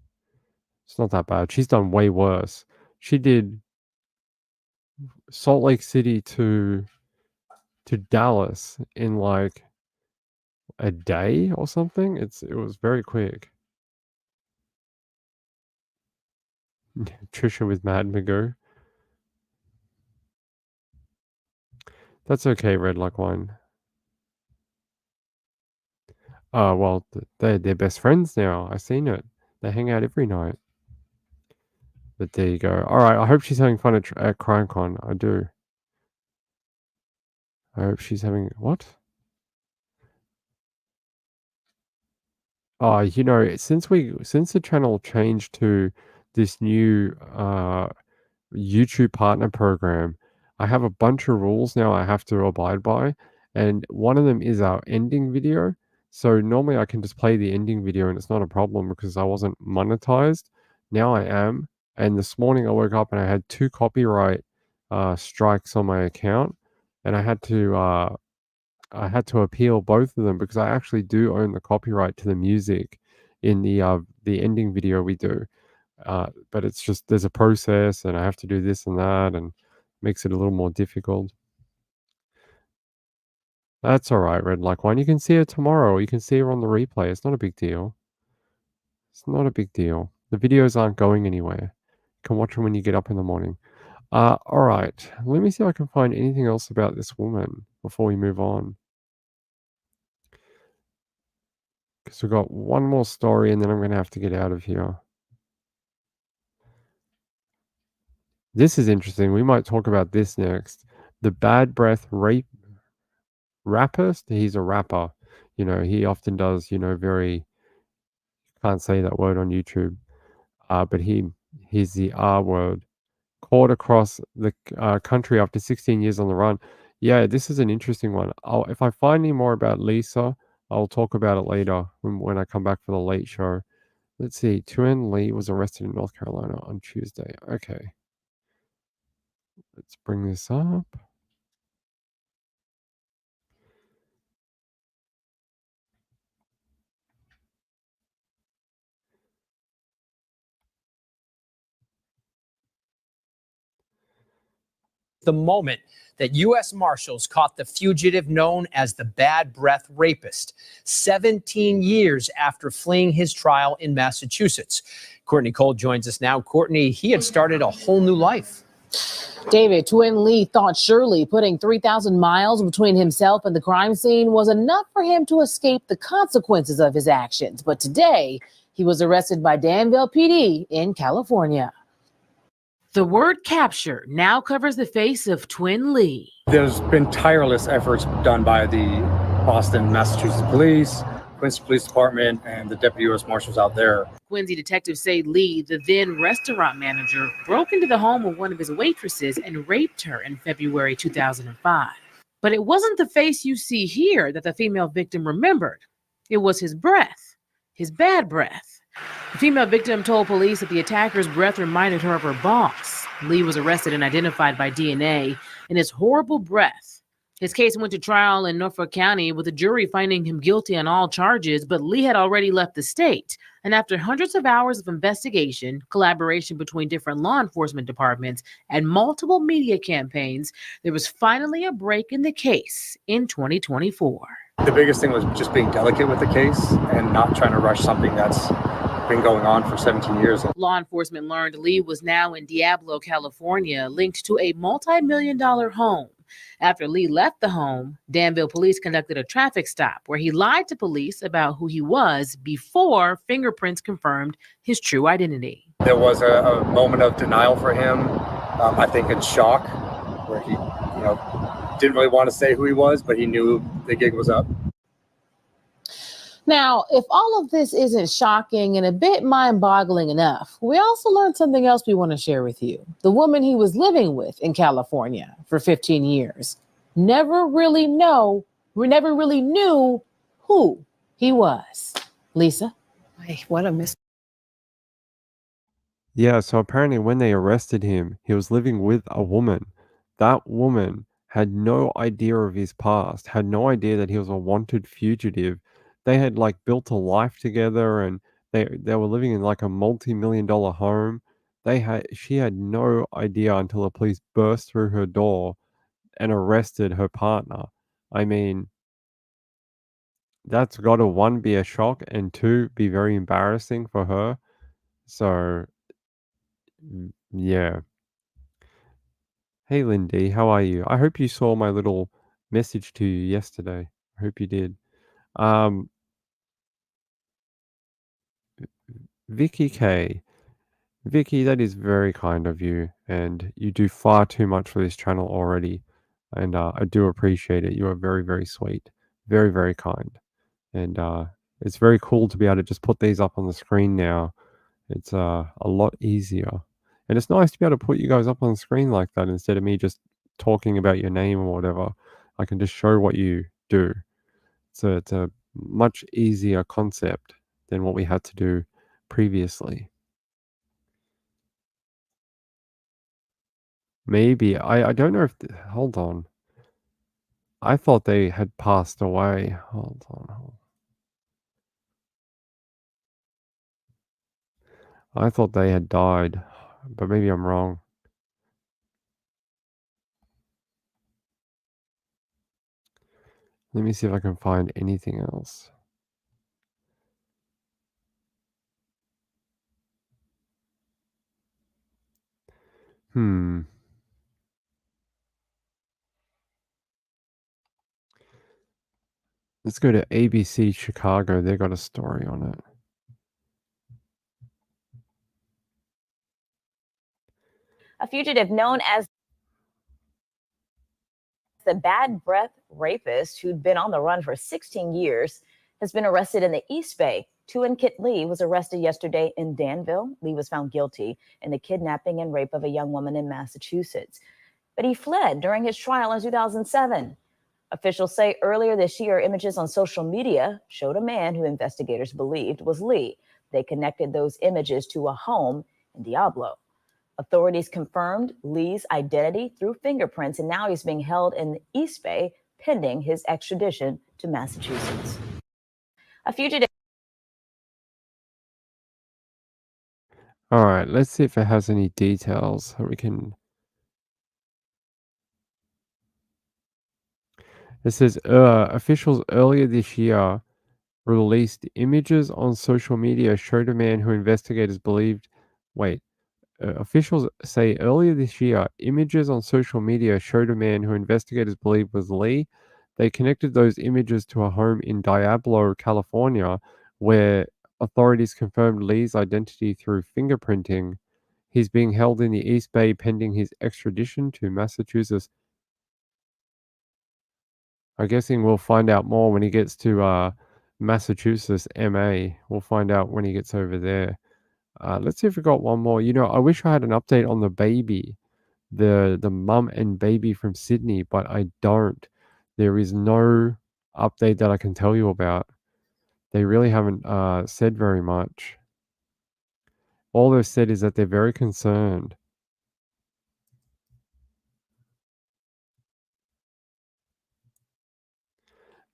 It's not that bad. She's done way worse. She did Salt Lake City to Dallas in like a day or something. It was very quick. Trisha with Mad Magoo. That's okay, Red Like Wine. Well, they're best friends now. I've seen it. They hang out every night. But there you go. All right. I hope she's having fun at CrimeCon. I do. I hope she's having what? Since the channel changed to this new YouTube partner program, I have a bunch of rules now I have to abide by, and one of them is our ending video. So normally I can just play the ending video and it's not a problem because I wasn't monetized. Now I am, and this morning I woke up and I had 2 copyright strikes on my account, and I had to appeal both of them because I actually do own the copyright to the music in the ending video we do. But it's just there's a process and I have to do this and that and makes it a little more difficult. That's all right, Red Like Wine. You can see her tomorrow. Or you can see her on the replay. It's not a big deal. It's not a big deal. The videos aren't going anywhere. You can watch them when you get up in the morning. All right. Let me see if I can find anything else about this woman before we move on. Because we've got one more story and then I'm going to have to get out of here. This is interesting. We might talk about this next. The bad breath rapist. He's a rapper. He often does, very, can't say that word on YouTube. But he's the R word. Caught across the country after 16 years on the run. Yeah, this is an interesting one. If I find any more about Lisa, I'll talk about it later when I come back for the late show. Let's see. Tuan Lee was arrested in North Carolina on Tuesday. Okay. Let's bring this up. The moment that U.S. Marshals caught the fugitive known as the bad breath rapist, 17 years after fleeing his trial in Massachusetts. Courtney Cole joins us now. Courtney, he had started a whole new life. David, Tuan Lee thought surely putting 3,000 miles between himself and the crime scene was enough for him to escape the consequences of his actions. But today, he was arrested by Daybell PD in California. The word capture now covers the face of Tuan Lee. There's been tireless efforts done by the Boston, Massachusetts Police, Quincy Police Department, and the Deputy U.S. Marshals out there. Quincy detectives say Lee, the then restaurant manager, broke into the home of one of his waitresses and raped her in February 2005. But it wasn't the face you see here that the female victim remembered. It was his breath, his bad breath. The female victim told police that the attacker's breath reminded her of her boss. Lee was arrested and identified by DNA, and his horrible breath His case went to trial in Norfolk County with a jury finding him guilty on all charges, but Lee had already left the state. And after hundreds of hours of investigation, collaboration between different law enforcement departments, and multiple media campaigns, there was finally a break in the case in 2024. The biggest thing was just being delicate with the case and not trying to rush something that's been going on for 17 years. Law enforcement learned Lee was now in Diablo, California, linked to a multi-million-dollar home. After Lee left the home, Danville police conducted a traffic stop where he lied to police about who he was before fingerprints confirmed his true identity. There was a moment of denial for him, I think in shock, where he didn't really want to say who he was, but he knew the gig was up. Now, if all of this isn't shocking and a bit mind-boggling enough, we also learned something else we want to share with you. The woman he was living with in California for 15 years never really knew who he was. Lisa? What a mystery. Yeah, so apparently when they arrested him, he was living with a woman. That woman had no idea of his past, had no idea that he was a wanted fugitive. They had like built a life together and they were living in like a multi-million-dollar home. She had no idea until the police burst through her door and arrested her partner. I mean, that's got to one be a shock and two be very embarrassing for her. So yeah. Hey Lindy, how are you? I hope you saw my little message to you yesterday. I hope you did. Vicky K. Vicky, that is very kind of you, and you do far too much for this channel already, and I do appreciate it. You are very, very sweet, very, very kind, and it's very cool to be able to just put these up on the screen now. It's a lot easier, and it's nice to be able to put you guys up on the screen like that instead of me just talking about your name or whatever. I can just show what you do. So it's a much easier concept than what we had to do previously. Maybe. I don't know if... Hold on. I thought they had passed away. Hold on. I thought they had died, but maybe I'm wrong. Let me see if I can find anything else. Let's go to ABC Chicago. They got a story on it. A fugitive known as the bad breath rapist who'd been on the run for 16 years has been arrested in the East Bay. Kit Lee was arrested yesterday in Danville. Lee was found guilty in the kidnapping and rape of a young woman in Massachusetts, but he fled during his trial in 2007. Officials say earlier this year, images on social media showed a man who investigators believed was Lee. They connected those images to a home in Diablo. Authorities confirmed Lee's identity through fingerprints, and now he's being held in the East Bay pending his extradition to Massachusetts. A fugitive. All right, let's see if it has any details that we can... It says officials earlier this year released images on social media showed a man who investigators believed... Wait. Officials say earlier this year, images on social media showed a man who investigators believe was Lee. They connected those images to a home in Diablo, California, where authorities confirmed Lee's identity through fingerprinting. He's being held in the East Bay pending his extradition to Massachusetts. I'm guessing we'll find out more when he gets to Massachusetts, MA. We'll find out when he gets over there. Let's see if we got one more. You know, I wish I had an update on the baby, the mum and baby from Sydney, but I don't. There is no update that I can tell you about. They really haven't said very much. All they've said is that they're very concerned.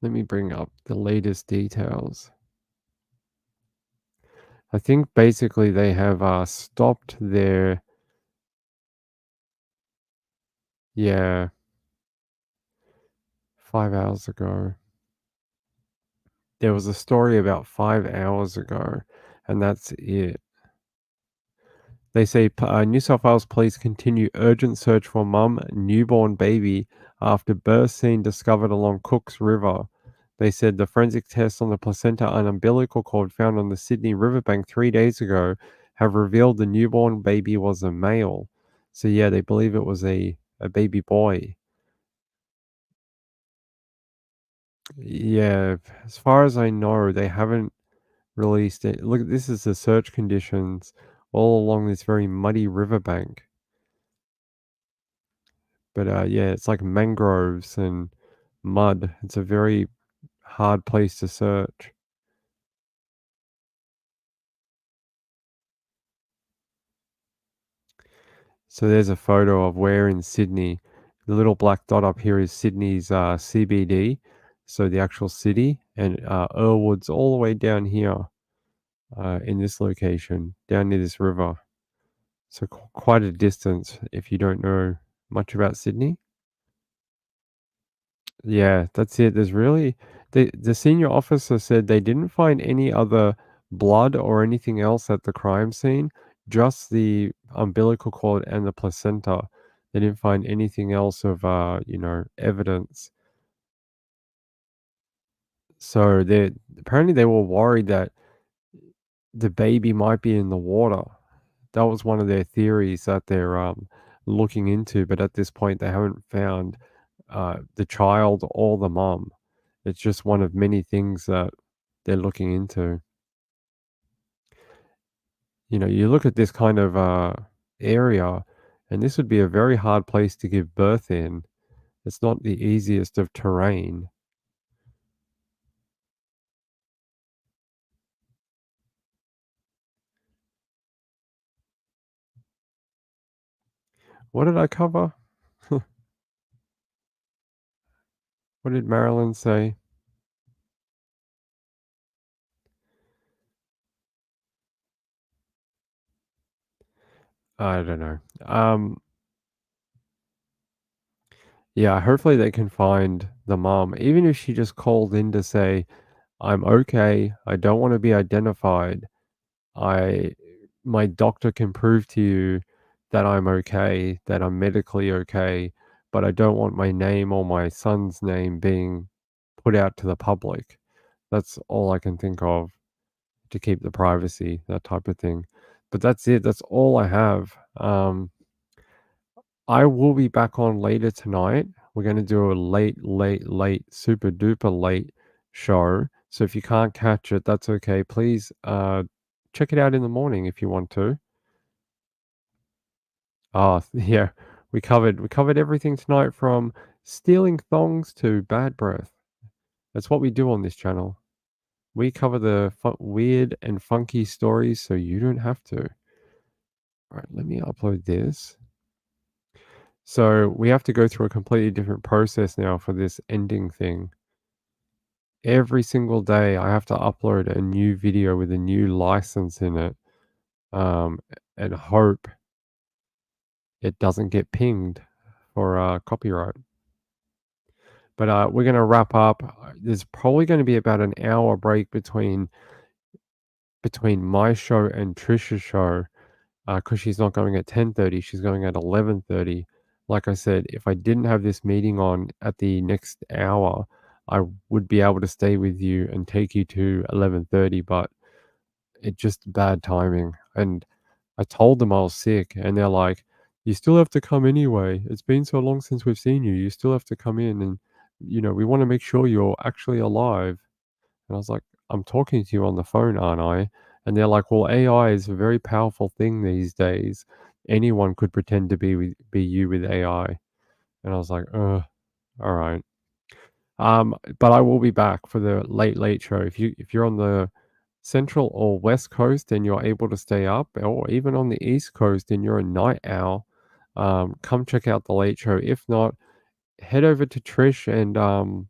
Let me bring up the latest details. I think basically they have stopped their, yeah, 5 hours ago. There was a story about 5 hours ago, and that's it. They say New South Wales police continue urgent search for mum newborn baby after birth scene discovered along Cooks River. They said the forensic tests on the placenta and umbilical cord found on the Sydney riverbank 3 days ago have revealed the newborn baby was a male. So yeah, they believe it was a baby boy. Yeah, as far as I know, they haven't released it. Look, this is the search conditions all along this very muddy riverbank. But yeah, it's like mangroves and mud. It's a very hard place to search. So there's a photo of where in Sydney. The little black dot up here is Sydney's CBD, so the actual city, and Earlwood's all the way down here in this location, down near this river. So quite a distance if you don't know much about Sydney. Yeah, that's it. There's really the senior officer said they didn't find any other blood or anything else at the crime scene, just the umbilical cord and the placenta. They didn't find anything else of evidence. So they apparently they were worried that the baby might be in the water. That was one of their theories that they're looking into, but at this point they haven't found the child or the mom. It's just one of many things that they're looking into. You look at this kind of area, and this would be a very hard place to give birth in. It's not the easiest of terrain. What did I cover? What did Marilyn say? I don't know. Yeah, hopefully they can find the mom, even if she just called in to say, "I'm okay. I don't want to be identified. I My doctor can prove to you that I'm okay, that I'm medically okay, but I don't want my name or my son's name being put out to the public." That's all I can think of to keep the privacy, that type of thing. But that's it. That's all I have. I will be back on later tonight. We're going to do a late, super duper late show. So if you can't catch it, that's okay. Please check it out in the morning if you want to. Oh, yeah. We covered everything tonight from stealing thongs to bad breath. That's what we do on this channel. We cover the weird and funky stories so you don't have to. All right, let me upload this. So we have to go through a completely different process now for this ending thing. Every single day I have to upload a new video with a new license in it, and hope it doesn't get pinged for copyright. But we're going to wrap up. There's probably going to be about an hour break between my show and Trisha's show, because she's not going at 10:30. She's going at 11:30. Like I said, if I didn't have this meeting on at the next hour, I would be able to stay with you and take you to 11:30. But it's just bad timing. And I told them I was sick, and they're like, "You still have to come anyway. It's been so long since we've seen you. You still have to come in, and we want to make sure you're actually alive." And I was like, "I'm talking to you on the phone, aren't I?" And they're like, "Well, AI is a very powerful thing these days. Anyone could pretend to be you with AI." And I was like, all right." But I will be back for the late show. If you're on the Central or West Coast and you're able to stay up, or even on the East Coast and you're a night owl, come check out the late show. If not, head over to Trish and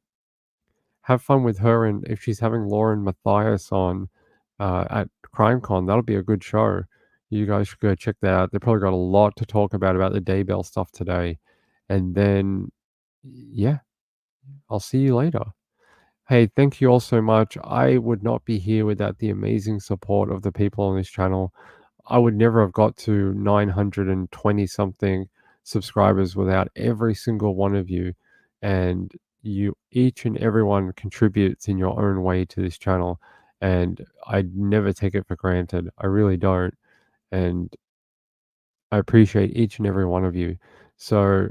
have fun with her, and if she's having Lauren Matthias on at CrimeCon, that'll be a good show. You guys should go check that out. They probably got a lot to talk about the Daybell stuff today. And then, yeah, I'll see you later. Hey, thank you all so much. I would not be here without the amazing support of the people on this channel. I would never have got to 920 something subscribers without every single one of you. And you, each and everyone contributes in your own way to this channel. And I never take it for granted. I really don't. And I appreciate each and every one of you. So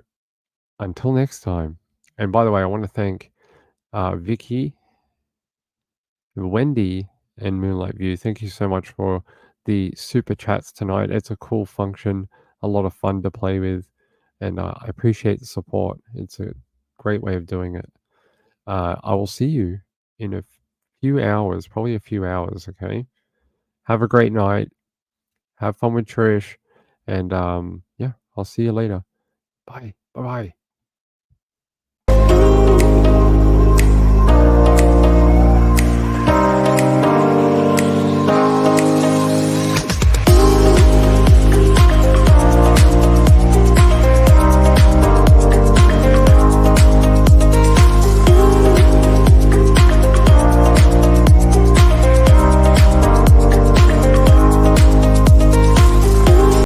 until next time. And by the way, I want to thank Vicky, Wendy, and Moonlight View. Thank you so much for the super chats tonight. It's a cool function, a lot of fun to play with, and I appreciate the support. It's a great way of doing it. I will see you in a few hours, probably a few hours, okay? Have a great night. Have fun with Trish, and yeah, I'll see you later. Bye. Bye-bye.